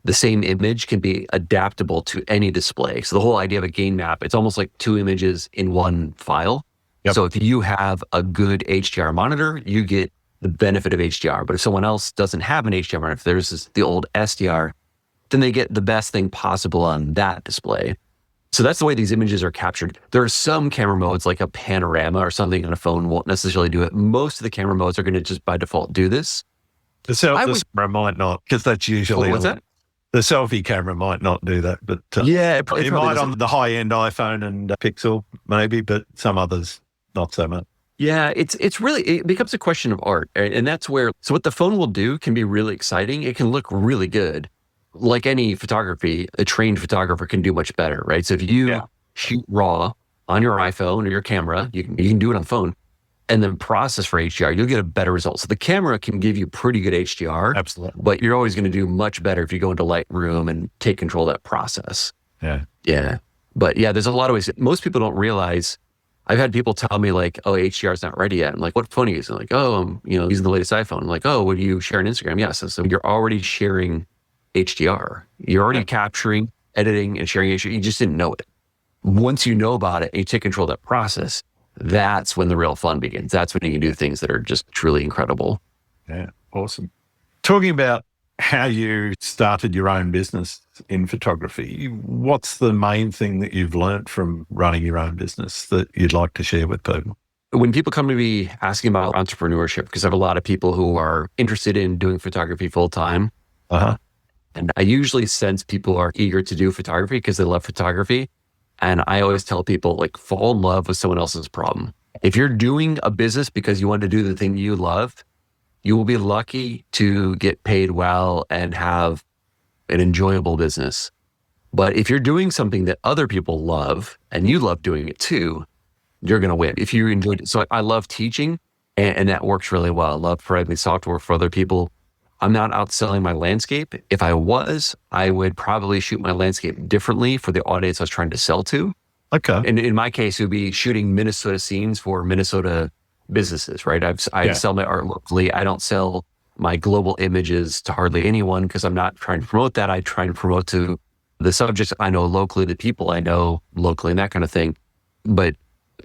the same image can be adaptable to any display. So the whole idea of a gain map, it's almost like two images in one file. So if you have a good HDR monitor, you get the benefit of HDR. But if someone else doesn't have an HDR monitor, if there's the old SDR, then they get the best thing possible on that display. So that's the way these images are captured. There are some camera modes like a panorama or something on a phone won't necessarily do it. Most of the camera modes are going to just by default do this. The selfie camera might not, because that's usually... What's that? The selfie camera might not do that, but it might on the high-end iPhone and Pixel maybe, but some others not so much. Yeah, it's really, it becomes a question of art. And that's where, so what the phone will do can be really exciting. It can look really good. Like any photography, a trained photographer can do much better, right? So if you shoot raw on your iPhone or your camera, you can do it on the phone, and then process for HDR, you'll get a better result. So the camera can give you pretty good HDR. Absolutely. But you're always going to do much better if you go into Lightroom and take control of that process. Yeah. But yeah, there's a lot of ways. Most people don't realize. I've had people tell me like, oh, HDR is not ready yet. I'm like, what phone are you using? Like, oh, I'm using the latest iPhone. I'm like, oh, would you share on Instagram? Yes. So you're already sharing HDR. You're already capturing, editing, and sharing HDR. You just didn't know it. Once you know about it and you take control of that process, that's when the real fun begins. That's when you can do things that are just truly incredible. Yeah, awesome. Talking about how you started your own business in photography, what's the main thing that you've learned from running your own business that you'd like to share with people? When people come to me asking about entrepreneurship, because I have a lot of people who are interested in doing photography full time, and I usually sense people are eager to do photography because they love photography. And I always tell people, like, fall in love with someone else's problem. If you're doing a business because you want to do the thing you love, you will be lucky to get paid well and have an enjoyable business. But if you're doing something that other people love and you love doing it too, you're going to win. If you enjoyed it. So I love teaching, and that works really well. I love providing software for other people. I'm not outselling my landscape. If I was, I would probably shoot my landscape differently for the audience I was trying to sell to. Okay. And in my case, it would be shooting Minnesota scenes for Minnesota businesses, right? I sell my art locally. I don't sell my global images to hardly anyone because I'm not trying to promote that. I try to promote to the subjects I know locally, the people I know locally, and that kind of thing. But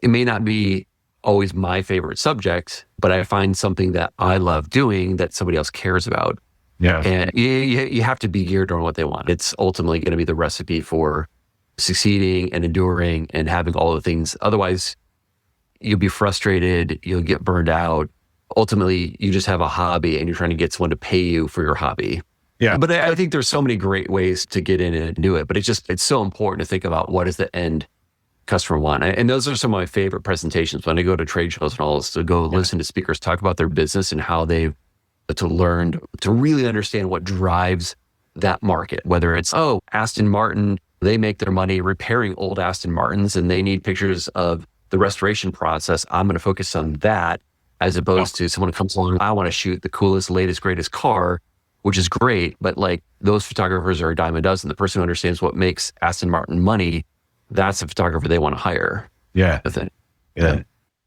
it may not be always my favorite subject, but I find something that I love doing that somebody else cares about. Yeah. And you have to be geared on what they want. It's ultimately going to be the recipe for succeeding and enduring and having all the things. Otherwise, you'll be frustrated, you'll get burned out. Ultimately, you just have a hobby and you're trying to get someone to pay you for your hobby. Yeah. But I think there's so many great ways to get in and do it. But it's so important to think about what is the end customer want. And those are some of my favorite presentations when I go to trade shows and all this, to go listen to speakers talk about their business and how they've to learn to really understand what drives that market. Whether it's, Aston Martin, they make their money repairing old Aston Martins and they need pictures of the restoration process. I'm going to focus on that as opposed to someone who comes along, I want to shoot the coolest, latest, greatest car, which is great. But like those photographers are a dime a dozen. The person who understands what makes Aston Martin money, that's a photographer they want to hire. Yeah. Yeah.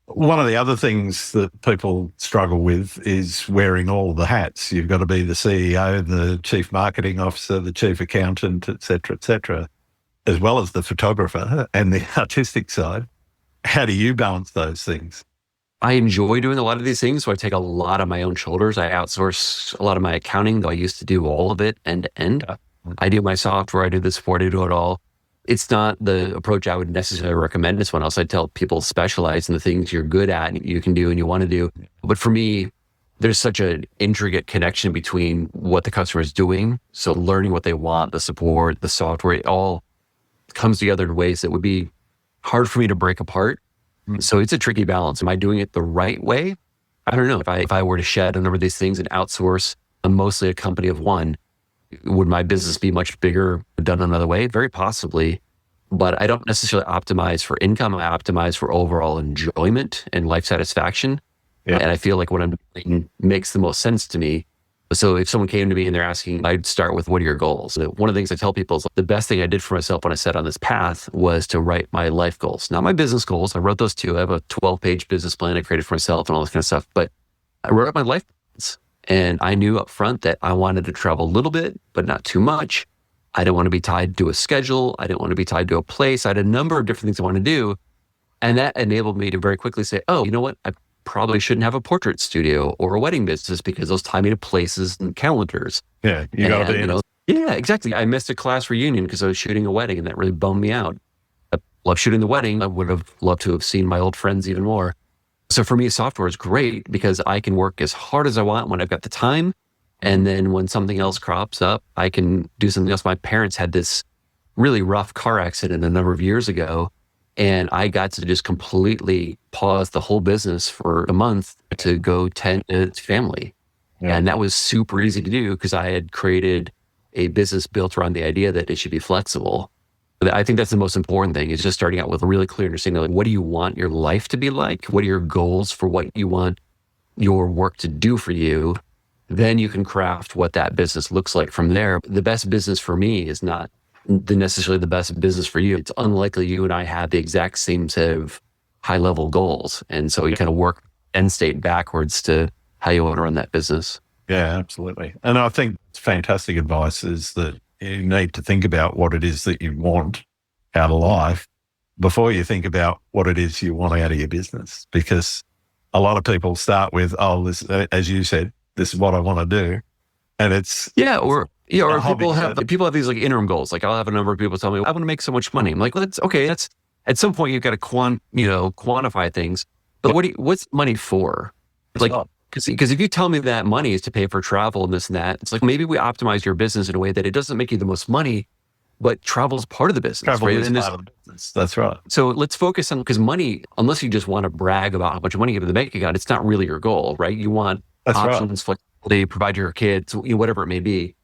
One of the other things that people struggle with is wearing all the hats. You've got to be the CEO, the chief marketing officer, the chief accountant, et cetera, as well as the photographer and the artistic side. How do you balance those things? I enjoy doing a lot of these things, so I take a lot on my own shoulders. I outsource a lot of my accounting, though I used to do all of it end to end. I do my software, I do the support, I do it all. It's not the approach I would necessarily recommend to someone else. I tell people specialize in the things you're good at and you can do and you want to do. But for me, there's such an intricate connection between what the customer is doing. So learning what they want, the support, the software, it all comes together in ways that would be hard for me to break apart. So it's a tricky balance. Am I doing it the right way? I don't know. If I were to shed a number of these things and outsource mostly a company of one, would my business be much bigger done another way? Very possibly. But I don't necessarily optimize for income. I optimize for overall enjoyment and life satisfaction. Yeah. And I feel like what I'm doing makes the most sense to me. So if someone came to me and they're asking, I'd start with, what are your goals? One of the things I tell people is the best thing I did for myself when I set on this path was to write my life goals, not my business goals. I wrote those too. I have a 12-page business plan I created for myself and all this kind of stuff. But I wrote up my life plans and I knew up front that I wanted to travel a little bit, but not too much. I didn't want to be tied to a schedule. I didn't want to be tied to a place. I had a number of different things I wanted to do. And that enabled me to very quickly say, you know what? I probably shouldn't have a portrait studio or a wedding business because those tie me to places and calendars. Yeah, you got to be. Yeah, exactly. I missed a class reunion because I was shooting a wedding and that really bummed me out. I love shooting the wedding. I would have loved to have seen my old friends even more. So for me, software is great because I can work as hard as I want when I've got the time. And then when something else crops up, I can do something else. My parents had this really rough car accident a number of years ago. And I got to just completely pause the whole business for a month to go tend to family. Yeah. And that was super easy to do because I had created a business built around the idea that it should be flexible. But I think that's the most important thing, is just starting out with a really clear understanding of, like, what do you want your life to be like? What are your goals for what you want your work to do for you? Then you can craft what that business looks like from there. The best business for me is not necessarily the best business for you. It's unlikely you and I have the exact same set of high-level goals. And so you kind of work end state backwards to how you want to run that business. Yeah, absolutely. And I think it's fantastic advice is that you need to think about what it is that you want out of life before you think about what it is you want out of your business. Because a lot of people start with, this, as you said, this is what I want to do. And it's... Or people have these like interim goals. Like I'll have a number of people tell me, I want to make so much money. I'm like, well, that's okay. That's at some point you've got to quantify things. But what's money for? Like, because if you tell me that money is to pay for travel and this and that, it's like maybe we optimize your business in a way that it doesn't make you the most money, but travel is part of the business. Travel is part of the business. That's right. So let's focus on, because money, unless you just want to brag about how much money you have in the bank account, it's not really your goal, right? You want options, flexibility, provide your kids, whatever it may be.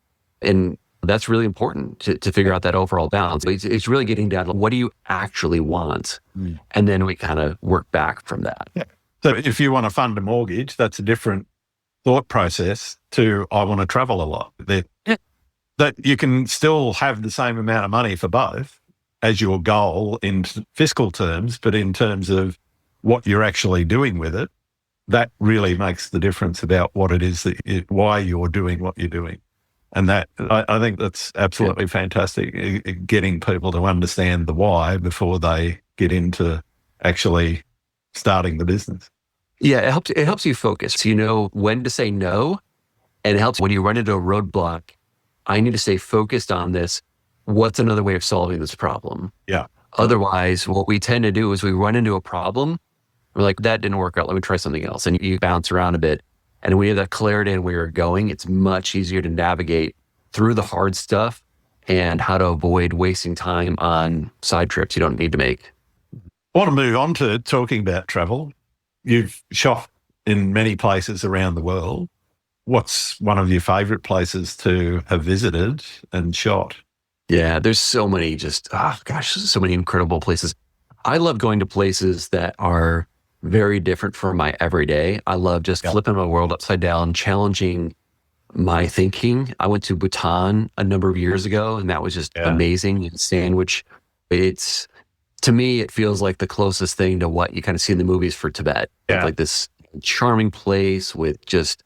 And that's really important to figure out that overall balance. It's really getting down to what do you actually want? And then we kind of work back from that. Yeah. So if you want to fund a mortgage, that's a different thought process to I want to travel a lot. That you can still have the same amount of money for both as your goal in fiscal terms, but in terms of what you're actually doing with it, that really makes the difference about what it is why you're doing what you're doing. And that, I think that's absolutely fantastic, getting people to understand the why before they get into actually starting the business. Yeah, it helps you focus. So you know when to say no, and it helps when you run into a roadblock. I need to stay focused on this. What's another way of solving this problem? Yeah. Otherwise, what we tend to do is we run into a problem. We're like, that didn't work out. Let me try something else. And you bounce around a bit. And when you have that clarity in where you're going, it's much easier to navigate through the hard stuff and how to avoid wasting time on side trips you don't need to make. I want to move on to talking about travel. You've shot in many places around the world. What's one of your favorite places to have visited and shot? Yeah, there's so many so many incredible places. I love going to places that are very different from my everyday. I love just flipping my world upside down, challenging my thinking. I went to Bhutan a number of years ago, and that was just amazing. Sandwich, to me, it feels like the closest thing to what you kind of see in the movies for Tibet. Yeah. Like this charming place with just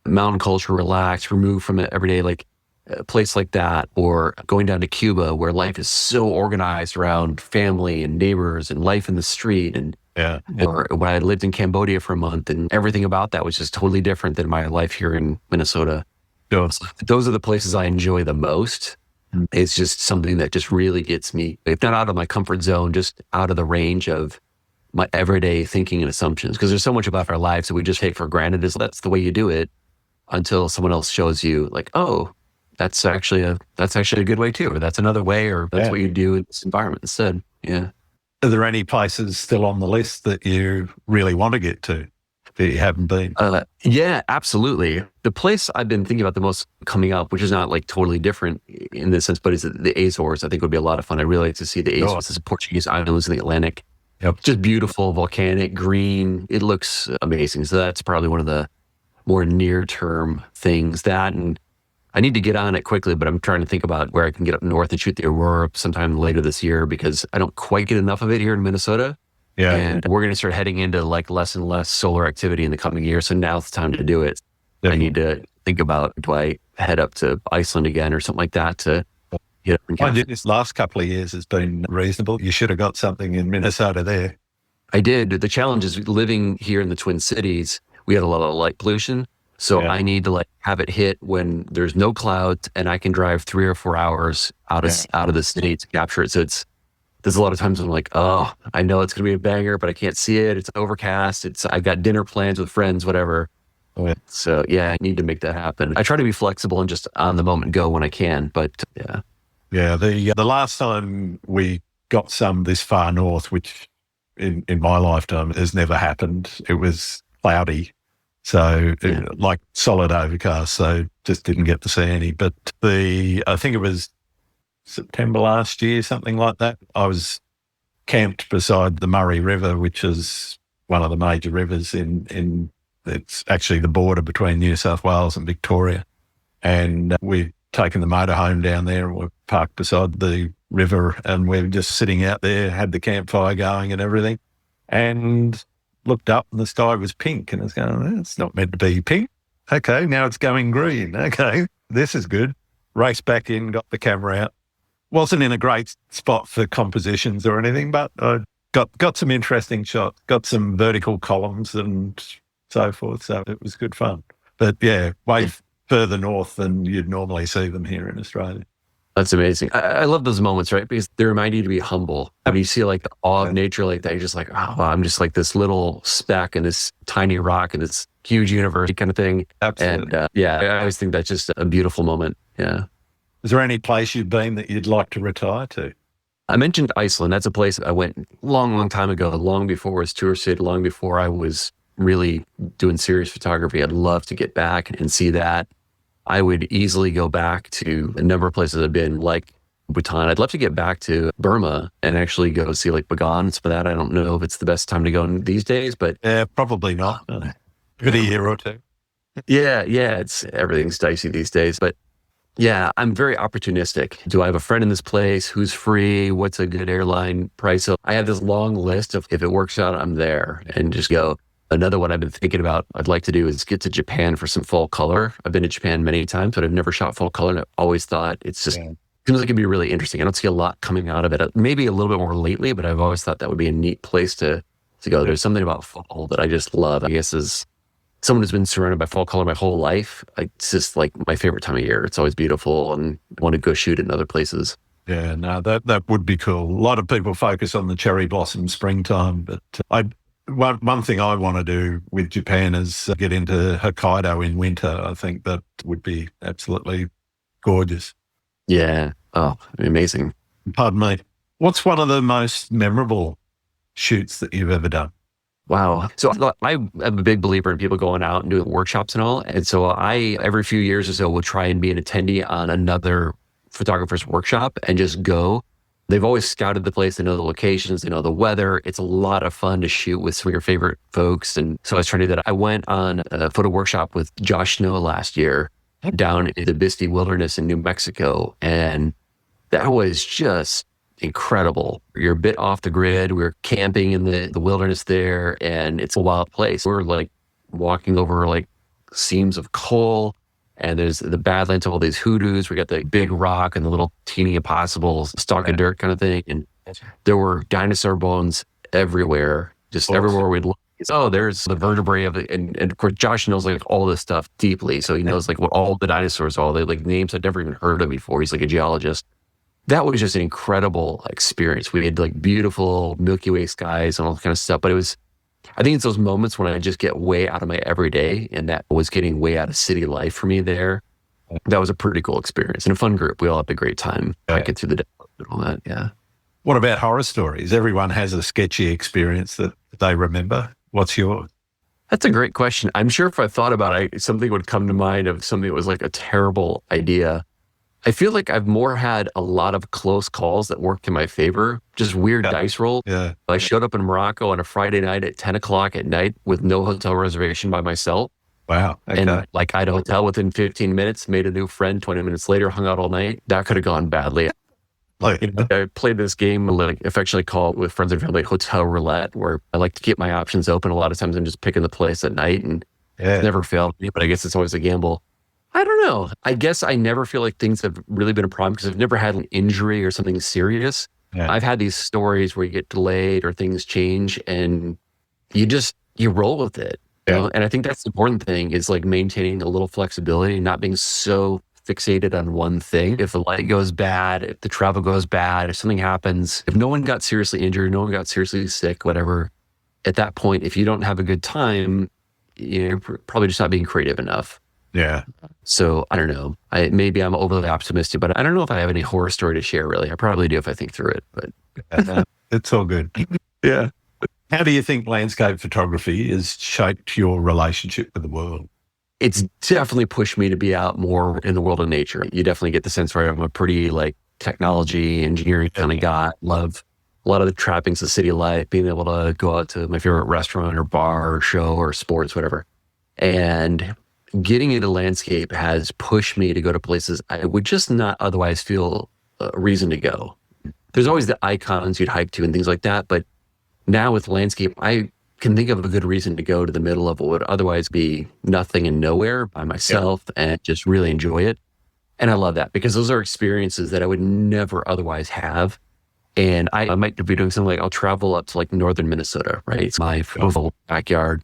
mountain culture, relaxed, removed from it every day, like a place like that. Or going down to Cuba, where life is so organized around family and neighbors and life in the street. And or when I lived in Cambodia for a month, and everything about that was just totally different than my life here in Minnesota. Sure. So those are the places I enjoy the most. It's just something that just really gets me, if not out of my comfort zone, just out of the range of my everyday thinking and assumptions. Because there's so much about our lives that we just take for granted as that's the way you do it, until someone else shows you like, oh, that's actually a good way too, or that's another way, or that's what you do in this environment instead. Yeah. Are there any places still on the list that you really want to get to that you haven't been? Yeah, absolutely. The place I've been thinking about the most coming up, which is not like totally different in this sense, but is the Azores. I think would be a lot of fun. I'd really like to see the Azores. It's a Portuguese islands in the Atlantic. Yep. Just beautiful, volcanic, green. It looks amazing. So that's probably one of the more near-term things. That, and I need to get on it quickly, but I'm trying to think about where I can get up north and shoot the aurora sometime later this year, because I don't quite get enough of it here in Minnesota. Yeah. And we're going to start heading into like less and less solar activity in the coming year. So now's the time to do it. Definitely. I need to think about, do I head up to Iceland again or something like that to get up? This last couple of years has been reasonable. You should have got something in Minnesota there. I did. The challenge is living here in the Twin Cities, we had a lot of light pollution. So I need to like have it hit when there's no clouds and I can drive 3 or 4 hours out of the city to capture it. So there's a lot of times I'm like, oh, I know it's going to be a banger, but I can't see it. It's overcast. I got dinner plans with friends, whatever. So I need to make that happen. I try to be flexible and just on the moment go when I can, but yeah. Yeah. The last time we got some this far north, which in my lifetime has never happened, it was cloudy. So like solid overcast. So just didn't get to see any, but I think it was September last year, something like that. I was camped beside the Murray River, which is one of the major rivers it's actually the border between New South Wales and Victoria. And we'd taken the motorhome down there and we're parked beside the river and we're just sitting out there, had the campfire going and everything, and looked up and the sky was pink and it's going, it's not meant to be pink. Okay, now it's going green. Okay, this is good. Raced back in, got the camera out. Wasn't in a great spot for compositions or anything, but I got some interesting shots, got some vertical columns and so forth. So it was good fun. But way further north than you'd normally see them here in Australia. That's amazing. I love those moments, right? Because they remind you to be humble. When you see like the awe of nature like that, you're just like, oh, I'm just like this little speck in this tiny rock in this huge universe kind of thing. Absolutely. And I always think that's just a beautiful moment. Yeah. Is there any place you've been that you'd like to retire to? I mentioned Iceland. That's a place I went long time ago, long before it was touristed, long before I was really doing serious photography. I'd love to get back and see that. I would easily go back to a number of places I've been, like Bhutan. I'd love to get back to Burma and actually go see like Bagan and some of that. I don't know if it's the best time to go these days, but probably not. Give it a year or two. Yeah, yeah, everything's dicey these days, but yeah, I'm very opportunistic. Do I have a friend in this place? Who's free? What's a good airline price? So I have this long list of if it works out, I'm there and just go. Another one I've been thinking about I'd like to do is get to Japan for some fall color. I've been to Japan many times, but I've never shot fall color. And I've always thought it's just seems like it'd be really interesting. I don't see a lot coming out of it. Maybe a little bit more lately, but I've always thought that would be a neat place to go. There's something about fall that I just love. I guess as someone who's been surrounded by fall color my whole life, it's just like my favorite time of year. It's always beautiful and I want to go shoot it in other places. Yeah, no, that would be cool. A lot of people focus on the cherry blossom springtime, but one thing I want to do with Japan is get into Hokkaido in winter. I think that would be absolutely gorgeous. Yeah. Oh, amazing. Pardon me. What's one of the most memorable shoots that you've ever done? Wow. So I'm a big believer in people going out and doing workshops and all. And so I, every few years or so, will try and be an attendee on another photographer's workshop and just go. They've always scouted the place. They know the locations. They know the weather. It's a lot of fun to shoot with some of your favorite folks. And so I was trying to do that. I went on a photo workshop with Josh Snow last year down in the Bisbee Wilderness in New Mexico. And that was just incredible. You're a bit off the grid. We're camping in the wilderness there, and it's a wild place. We're like walking over like seams of coal, and there's the Badlands of all these hoodoos. We got the big rock and the little teeny impossible stalk of dirt kind of thing. And there were dinosaur bones everywhere, just everywhere we'd look. Oh, there's the vertebrae of it. And of course, Josh knows like all this stuff deeply. So he knows like what all the dinosaurs are. They like names I'd never even heard of before. He's like a geologist. That was just an incredible experience. We had like beautiful Milky Way skies and all that kind of stuff. But I think it's those moments when I just get way out of my everyday, and that was getting way out of city life for me there. That was a pretty cool experience and a fun group. We all had a great time. I get through the day and all that. Yeah. What about horror stories? Everyone has a sketchy experience that they remember. What's yours? That's a great question. I'm sure if I thought about it, something would come to mind of something that was like a terrible idea. I feel like I've more had a lot of close calls that worked in my favor, just weird dice rolls. Yeah. I showed up in Morocco on a Friday night at 10 o'clock at night with no hotel reservation by myself. Wow. Okay. And like I had a hotel within 15 minutes, made a new friend 20 minutes later, hung out all night. That could have gone badly. I played this game, like affectionately called with friends and family hotel roulette, where I like to keep my options open. A lot of times I'm just picking the place at night, and it's never failed me, but I guess it's always a gamble. I don't know. I guess I never feel like things have really been a problem because I've never had an injury or something serious. Yeah. I've had these stories where you get delayed or things change and you roll with it. You know? And I think that's the important thing is like maintaining a little flexibility, not being so fixated on one thing. If the light goes bad, if the travel goes bad, if something happens, if no one got seriously injured, no one got seriously sick, whatever, at that point, if you don't have a good time, you're probably just not being creative enough. Yeah. So I don't know. Maybe I'm overly optimistic, but I don't know if I have any horror story to share, really. I probably do if I think through it, but it's all good. Yeah. How do you think landscape photography has shaped your relationship with the world? It's definitely pushed me to be out more in the world of nature. You definitely get the sense where I'm a pretty like technology, engineering kind of guy. Love a lot of the trappings of city life, being able to go out to my favorite restaurant or bar or show or sports, whatever. And getting into landscape has pushed me to go to places I would just not otherwise feel a reason to go. There's always the icons you'd hike to and things like that. But now with landscape, I can think of a good reason to go to the middle of what would otherwise be nothing and nowhere by myself and just really enjoy it. And I love that because those are experiences that I would never otherwise have. And I might be doing something like I'll travel up to like northern Minnesota, right? It's my full backyard.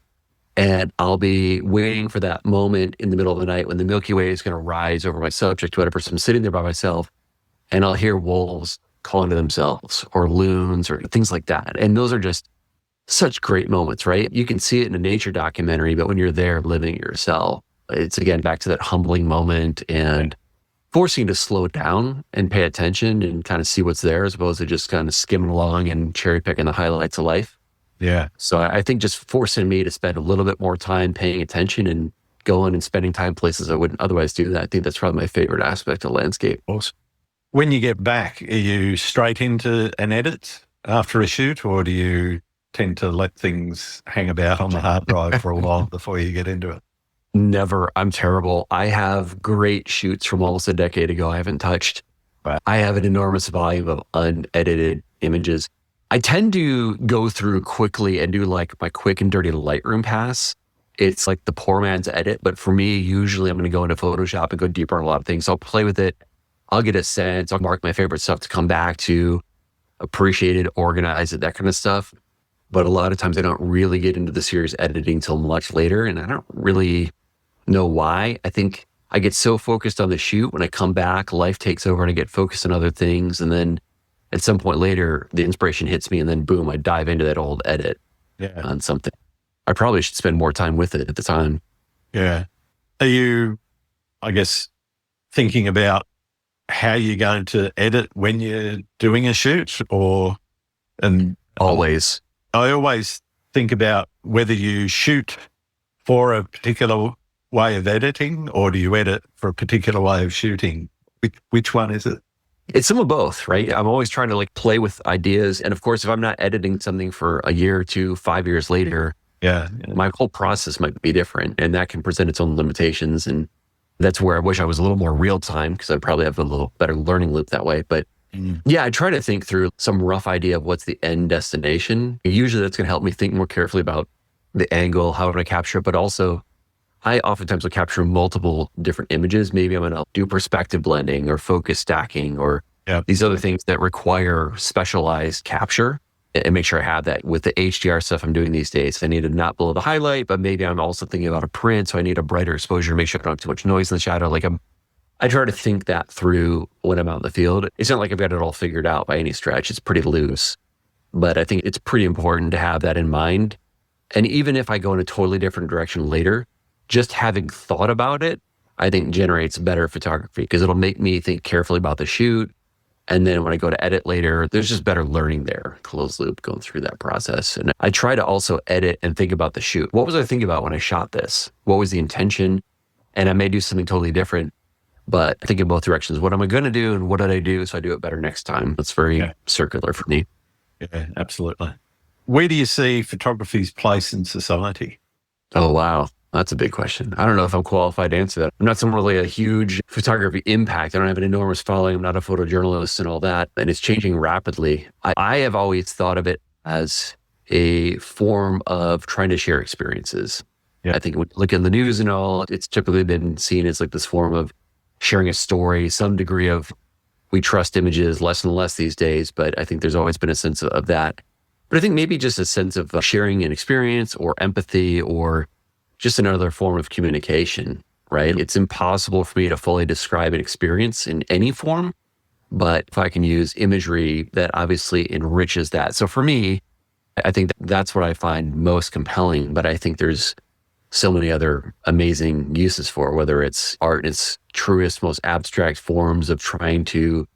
And I'll be waiting for that moment in the middle of the night when the Milky Way is going to rise over my subject, whatever. So I'm sitting there by myself and I'll hear wolves calling to themselves or loons or things like that. And those are just such great moments, right? You can see it in a nature documentary, but when you're there living it yourself, it's again back to that humbling moment and forcing you to slow down and pay attention and kind of see what's there as opposed to just kind of skimming along and cherry picking the highlights of life. Yeah. So I think just forcing me to spend a little bit more time paying attention and going and spending time places I wouldn't otherwise do that. I think that's probably my favorite aspect of landscape. Awesome. When you get back, are you straight into an edit after a shoot or do you tend to let things hang about on the hard drive for a while before you get into it? Never. I'm terrible. I have great shoots from almost a decade ago I haven't touched. Right. I have an enormous volume of unedited images. I tend to go through quickly and do like my quick and dirty Lightroom pass. It's like the poor man's edit. But for me, usually I'm going to go into Photoshop and go deeper on a lot of things. I'll play with it. I'll get a sense. I'll mark my favorite stuff to come back to, appreciate it, organize it, that kind of stuff. But a lot of times I don't really get into the serious editing till much later. And I don't really know why. I think I get so focused on the shoot. When I come back, life takes over and I get focused on other things. And then at some point later, the inspiration hits me and then boom, I dive into that old edit on something. I probably should spend more time with it at the time. Yeah. Are you, I guess, thinking about how you're going to edit when you're doing a shoot and Always. I always think about whether you shoot for a particular way of editing or do you edit for a particular way of shooting? Which one is it? It's some of both, right? I'm always trying to like play with ideas. And of course, if I'm not editing something for a year or two, 5 years later, my whole process might be different and that can present its own limitations. And that's where I wish I was a little more real time because I'd probably have a little better learning loop that way. But yeah, I try to think through some rough idea of what's the end destination. Usually that's going to help me think more carefully about the angle, how I'm going to capture it, but also I oftentimes will capture multiple different images. Maybe I'm going to do perspective blending or focus stacking or these other things that require specialized capture and make sure I have that. With the HDR stuff I'm doing these days, I need to not below the highlight, but maybe I'm also thinking about a print. So I need a brighter exposure to make sure I don't have too much noise in the shadow. Like I try to think that through when I'm out in the field. It's not like I've got it all figured out by any stretch. It's pretty loose, but I think it's pretty important to have that in mind. And even if I go in a totally different direction later, just having thought about it, I think generates better photography because it'll make me think carefully about the shoot. And then when I go to edit later, there's just better learning there, closed loop, going through that process. And I try to also edit and think about the shoot. What was I thinking about when I shot this? What was the intention? And I may do something totally different, but I think in both directions. What am I going to do and what did I do so I do it better next time? That's very circular for me. Yeah, absolutely. Where do you see photography's place in society? Oh, wow. That's a big question. I don't know if I'm qualified to answer that. I'm not someone really a huge photography impact. I don't have an enormous following. I'm not a photojournalist and all that. And it's changing rapidly. I have always thought of it as a form of trying to share experiences. I think when you look in the news and all, it's typically been seen as like this form of sharing a story, some degree of we trust images less and less these days. But I think there's always been a sense of that. But I think maybe just a sense of sharing an experience or empathy or just another form of communication, right? It's impossible for me to fully describe an experience in any form, but if I can use imagery, that obviously enriches that. So for me, I think that's what I find most compelling, but I think there's so many other amazing uses for it, whether it's art in its truest, most abstract forms of trying to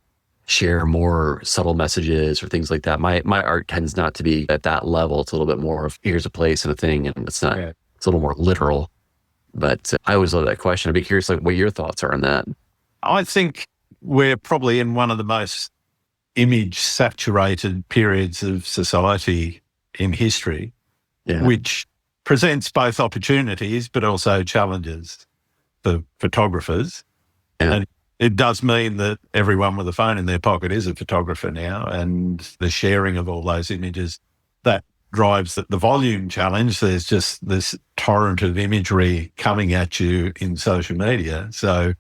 share more subtle messages or things like that. My art tends not to be at that level. It's a little bit more of here's a place and a thing, and it's not... It's a little more literal, but I always love that question. I'd be curious, like, what your thoughts are on that. I think we're probably in one of the most image-saturated periods of society in history, which presents both opportunities but also challenges for photographers. And it does mean that everyone with a phone in their pocket is a photographer now, and the sharing of all those images, that drives the volume challenge. There's just this torrent of imagery coming at you in social media. So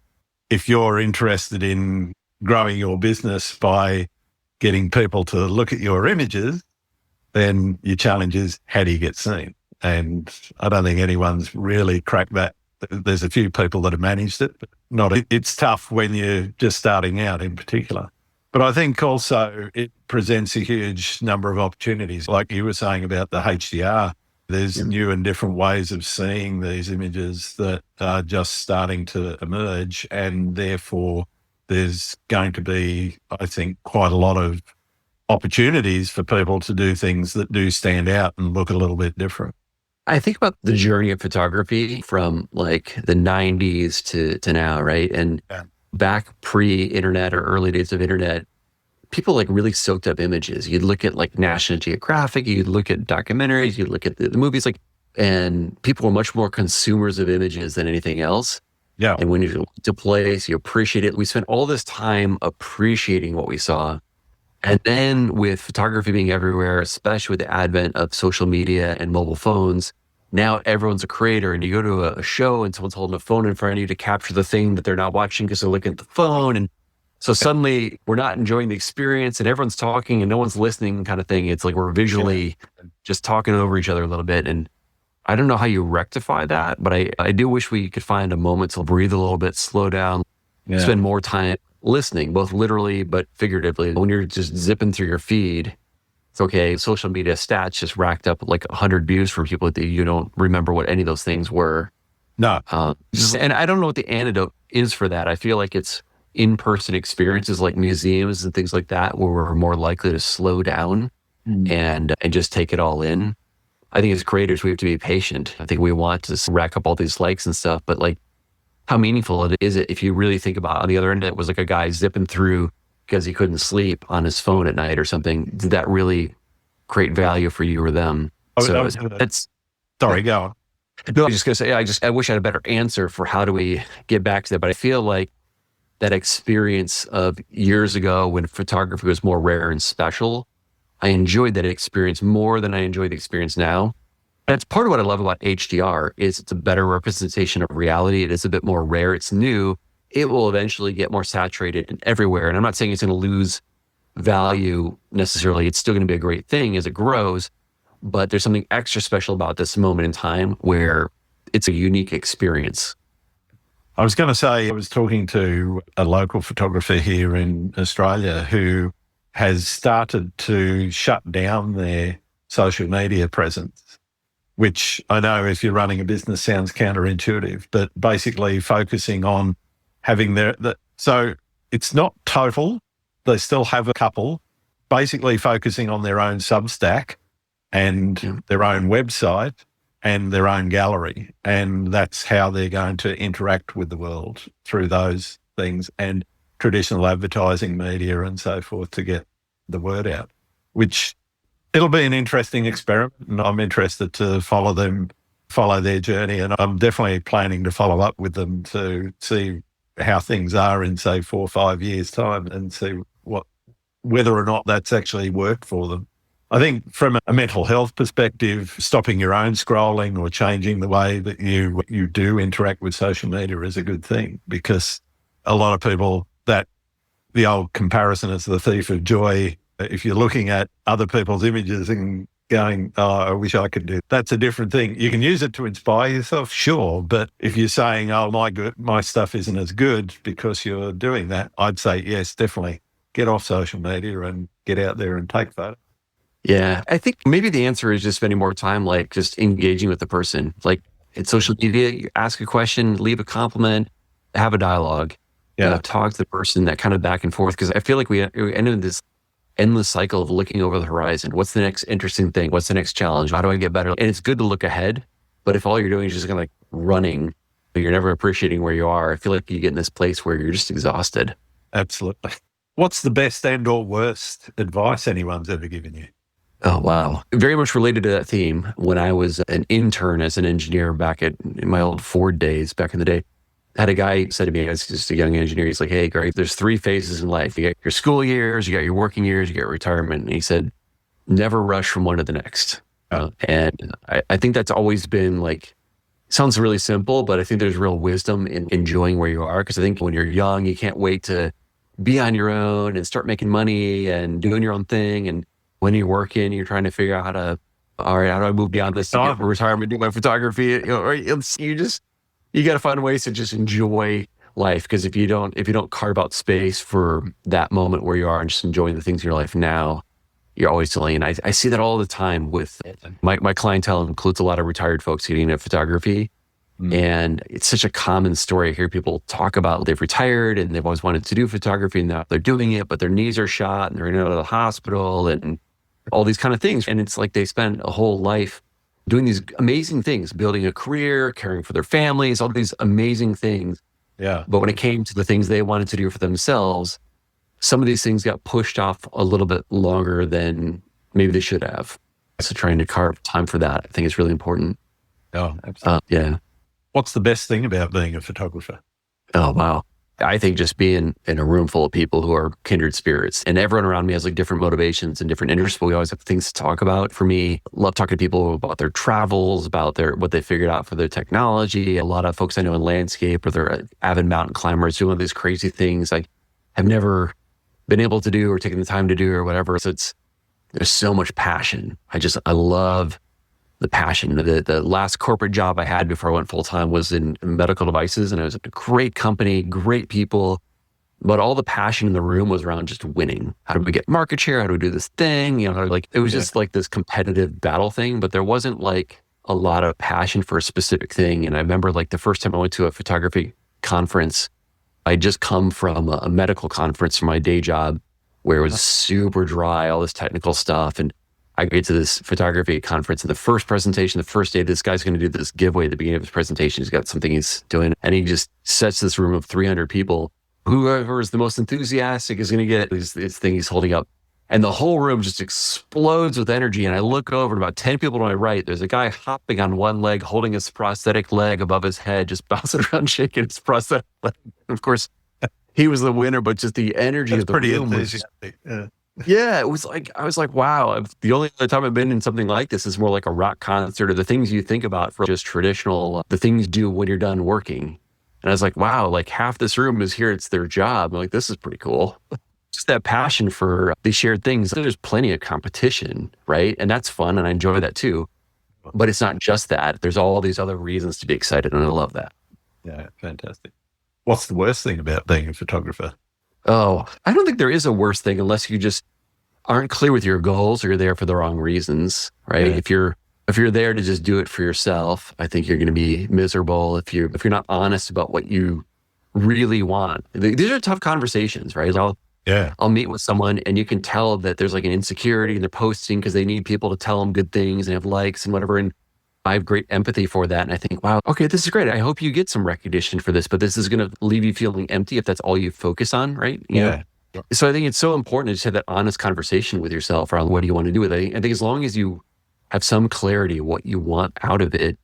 if you're interested in growing your business by getting people to look at your images, then your challenge is, how do you get seen? And I don't think anyone's really cracked that. There's a few people that have managed it, but it's tough when you're just starting out in particular. But I think also it presents a huge number of opportunities. Like you were saying about the HDR, there's new and different ways of seeing these images that are just starting to emerge. And therefore, there's going to be, I think, quite a lot of opportunities for people to do things that do stand out and look a little bit different. I think about the journey of photography from like the 90s to now, right? And back pre-internet or early days of internet, people like really soaked up images. You'd look at like National Geographic, you'd look at documentaries, you'd look at the movies. Like and people were much more consumers of images than anything else. Yeah. And when you look to place, you appreciate it. We spent all this time appreciating what we saw. And then with photography being everywhere, especially with the advent of social media and mobile phones, now everyone's a creator, and you go to a show and someone's holding a phone in front of you to capture the thing that they're not watching because they're looking at the phone. And so suddenly we're not enjoying the experience, and everyone's talking and no one's listening kind of thing. It's like we're visually just talking over each other a little bit. And I don't know how you rectify that, but I do wish we could find a moment to breathe a little bit, slow down, spend more time listening, both literally but figuratively. When you're just zipping through your feed, it's okay. Social media stats just racked up like 100 views for people that you don't remember what any of those things were. No. And I don't know what the antidote is for that. I feel like it's in-person experiences like museums and things like that where we're more likely to slow down and just take it all in. I think as creators, we have to be patient. I think we want to rack up all these likes and stuff, but like, how meaningful is it if you really think about it? On the other end, it was like a guy zipping through because he couldn't sleep on his phone at night or something. Did that really create value for you or them? Sorry, go on. No, I was just going to say, I wish I had a better answer for how do we get back to that. But I feel like that experience of years ago when photography was more rare and special, I enjoyed that experience more than I enjoy the experience now. That's part of what I love about HDR is it's a better representation of reality. It is a bit more rare. It's new. It will eventually get more saturated and everywhere. And I'm not saying it's going to lose value necessarily. It's still going to be a great thing as it grows, but there's something extra special about this moment in time where it's a unique experience. I was going to say, I was talking to a local photographer here in Australia who has started to shut down their social media presence, which I know if you're running a business sounds counterintuitive, but basically focusing on having so it's not total. They still have a couple, basically focusing on their own Substack and their own website and their own gallery. And that's how they're going to interact with the world through those things and traditional advertising media and so forth to get the word out, which it'll be an interesting experiment, and I'm interested to follow their journey. And I'm definitely planning to follow up with them to see how things are in, say, 4 or 5 years' time and see whether or not that's actually worked for them. I think from a mental health perspective, stopping your own scrolling or changing the way that you do interact with social media is a good thing, because a lot of people, that the old comparison is the thief of joy. If you're looking at other people's images and going, oh, I wish I could do that, that's a different thing. You can use it to inspire yourself, sure. But if you're saying, oh, my stuff isn't as good because you're doing that, I'd say, yes, definitely get off social media and get out there and take photos. Yeah, I think maybe the answer is just spending more time, like just engaging with the person. Like in social media, you ask a question, leave a compliment, have a dialogue, talk to the person, that kind of back and forth. Because I feel like we end in this endless cycle of looking over the horizon. What's the next interesting thing? What's the next challenge? How do I get better? And it's good to look ahead, but if all you're doing is just kind of like running, but you're never appreciating where you are, I feel like you get in this place where you're just exhausted. Absolutely. What's the best and or worst advice anyone's ever given you? Oh, wow. Very much related to that theme. When I was an intern as an engineer back in my old Ford days back in the day, I had a guy said to me, I was just a young engineer, he's like, hey, Greg, there's 3 phases in life. You got your school years, you got your working years, you got retirement. And he said, never rush from one to the next. And I think that's always been like, sounds really simple, but I think there's real wisdom in enjoying where you are. Because I think when you're young, you can't wait to be on your own and start making money and doing your own thing. And when you're working, you're trying to figure out how do I move beyond this to get retirement, do my photography? You got to find ways to just enjoy life. Because if you don't carve out space for that moment where you are and just enjoying the things in your life now, you're always delaying. I see that all the time with my clientele includes a lot of retired folks getting into photography. And it's such a common story. I hear people talk about they've retired and they've always wanted to do photography and now they're doing it, but their knees are shot and they're in and out of the hospital and all these kind of things. And it's like they spend a whole life doing these amazing things, building a career, caring for their families, all these amazing things. Yeah. But when it came to the things they wanted to do for themselves, some of these things got pushed off a little bit longer than maybe they should have. So trying to carve time for that, I think is really important. Oh, absolutely. Yeah. What's the best thing about being a photographer? Oh, wow. I think just being in a room full of people who are kindred spirits, and everyone around me has like different motivations and different interests, but we always have things to talk about. For me, love talking to people about their travels, about what they figured out for their technology. A lot of folks I know in landscape or they're avid mountain climbers doing these crazy things I have never been able to do or taken the time to do or whatever. So there's so much passion. I love the passion. The last corporate job I had before I went full time was in medical devices, and it was a great company, great people, but all the passion in the room was around just winning. How do we get market share? How do we do this thing? Like it was just like this competitive battle thing, but there wasn't like a lot of passion for a specific thing. And I remember like the first time I went to a photography conference, I just come from a medical conference for my day job where it was super dry, all this technical stuff, and I get to this photography conference, and the first presentation, the first day, this guy's going to do this giveaway at the beginning of his presentation. He's got something he's doing, and he just sets this room of 300 people. Whoever is the most enthusiastic is going to get this thing he's holding up. And the whole room just explodes with energy. And I look over, and about 10 people to my right, there's a guy hopping on one leg, holding his prosthetic leg above his head, just bouncing around, shaking his prosthetic leg. And of course, he was the winner, but just the energy of the pretty room enthusiastic. Yeah, it was like, I was like, wow, the only other time I've been in something like this is more like a rock concert or the things you think about for just traditional, the things you do when you're done working. And I was like, wow, like half this room is here. It's their job. I'm like, this is pretty cool. Just that passion for these shared things. There's plenty of competition, right? And that's fun. And I enjoy that too. But it's not just that. There's all these other reasons to be excited. And I love that. Yeah, fantastic. What's the worst thing about being a photographer? Oh, I don't think there is a worse thing unless you just aren't clear with your goals or you're there for the wrong reasons, right? Yeah. If you're there to just do it for yourself, I think you're going to be miserable if you're not honest about what you really want. These are tough conversations, right? I'll meet with someone and you can tell that there's like an insecurity and they're posting because they need people to tell them good things and have likes and whatever. And I have great empathy for that. And I think, wow, okay, this is great. I hope you get some recognition for this, but this is going to leave you feeling empty if that's all you focus on, right? You know? So I think it's so important to just have that honest conversation with yourself around what do you want to do with it. I think as long as you have some clarity of what you want out of it,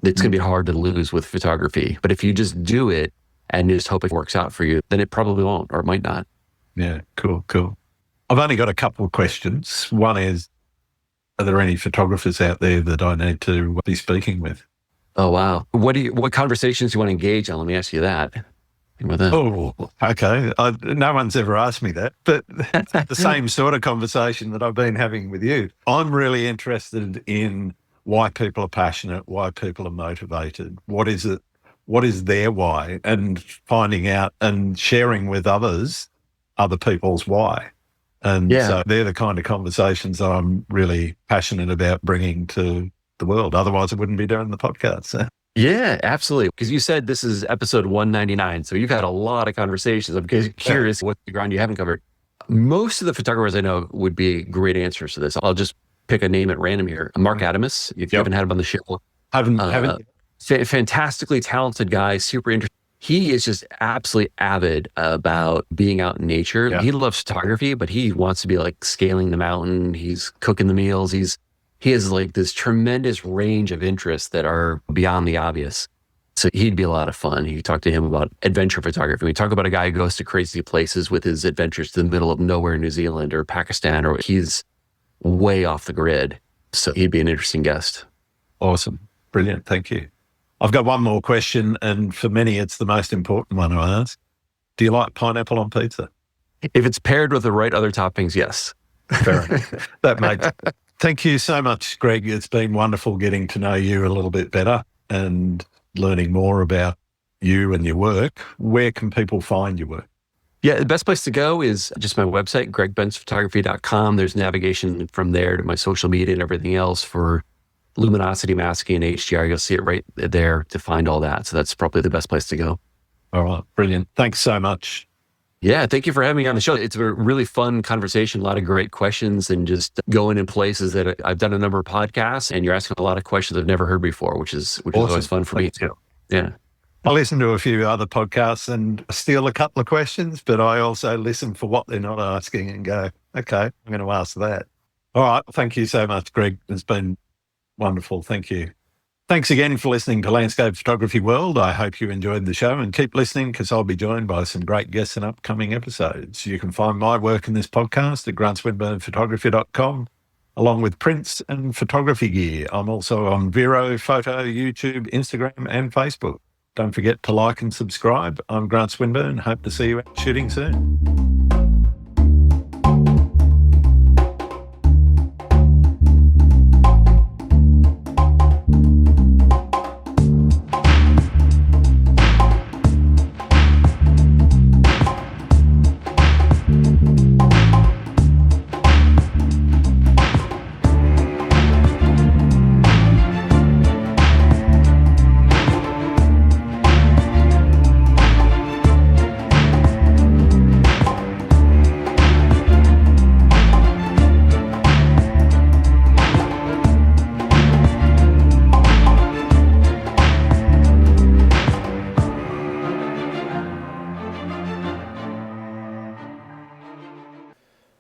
it's going to be hard to lose with photography. But if you just do it and just hope it works out for you, then it probably won't, or it might not. Yeah, cool. I've only got a couple of questions. One is, are there any photographers out there that I need to be speaking with? Oh, wow. What conversations do you want to engage on? Let me ask you that. Oh, okay. No one's ever asked me that, but the same sort of conversation that I've been having with you. I'm really interested in why people are passionate, why people are motivated. What is it? What is their why? And finding out and sharing with others other people's why. And so they're the kind of conversations that I'm really passionate about bringing to the world. Otherwise, I wouldn't be doing the podcast. So. Yeah, absolutely. Because you said this is episode 199. So you've had a lot of conversations. I'm curious what the ground you haven't covered. Most of the photographers I know would be great answers to this. I'll just pick a name at random here. Mark Adamus, if you haven't had him on the show. Haven't. Fantastically talented guy, super interesting. He is just absolutely avid about being out in nature. Yeah. He loves photography, but he wants to be like scaling the mountain. He's cooking the meals. He has like this tremendous range of interests that are beyond the obvious. So he'd be a lot of fun. You talk to him about adventure photography. We talk about a guy who goes to crazy places with his adventures to the middle of nowhere in New Zealand or Pakistan, or he's way off the grid. So he'd be an interesting guest. Awesome. Brilliant. Thank you. I've got one more question, and for many, it's the most important one I ask. Do you like pineapple on pizza? If it's paired with the right other toppings, yes. Fair enough. That makes Thank you so much, Greg. It's been wonderful getting to know you a little bit better and learning more about you and your work. Where can people find your work? Yeah, the best place to go is just my website, gregbenzphotography.com. There's navigation from there to my social media and everything else for luminosity masking and HDR. You'll see it right there to find all that. So that's probably the best place to go. All right. Brilliant. Thanks so much. Yeah, thank you for having me on the show. It's a really fun conversation, a lot of great questions, and just going in places that I've done a number of podcasts, and you're asking a lot of questions I've never heard before, which is awesome. Always fun for me too. Yeah. I listen to a few other podcasts and steal a couple of questions, but I also listen for what they're not asking and go, okay, I'm going to ask that. All right. Thank you so much, Greg. It's been wonderful. Thank you. Thanks again for listening to Landscape Photography World. I hope you enjoyed the show, and keep listening because I'll be joined by some great guests in upcoming episodes. You can find my work in this podcast at grantswinburnphotography.com, along with prints and photography gear. I'm also on Vero, Photo, YouTube, Instagram, and Facebook. Don't forget to like and subscribe. I'm Grant Swinburne. Hope to see you out shooting soon.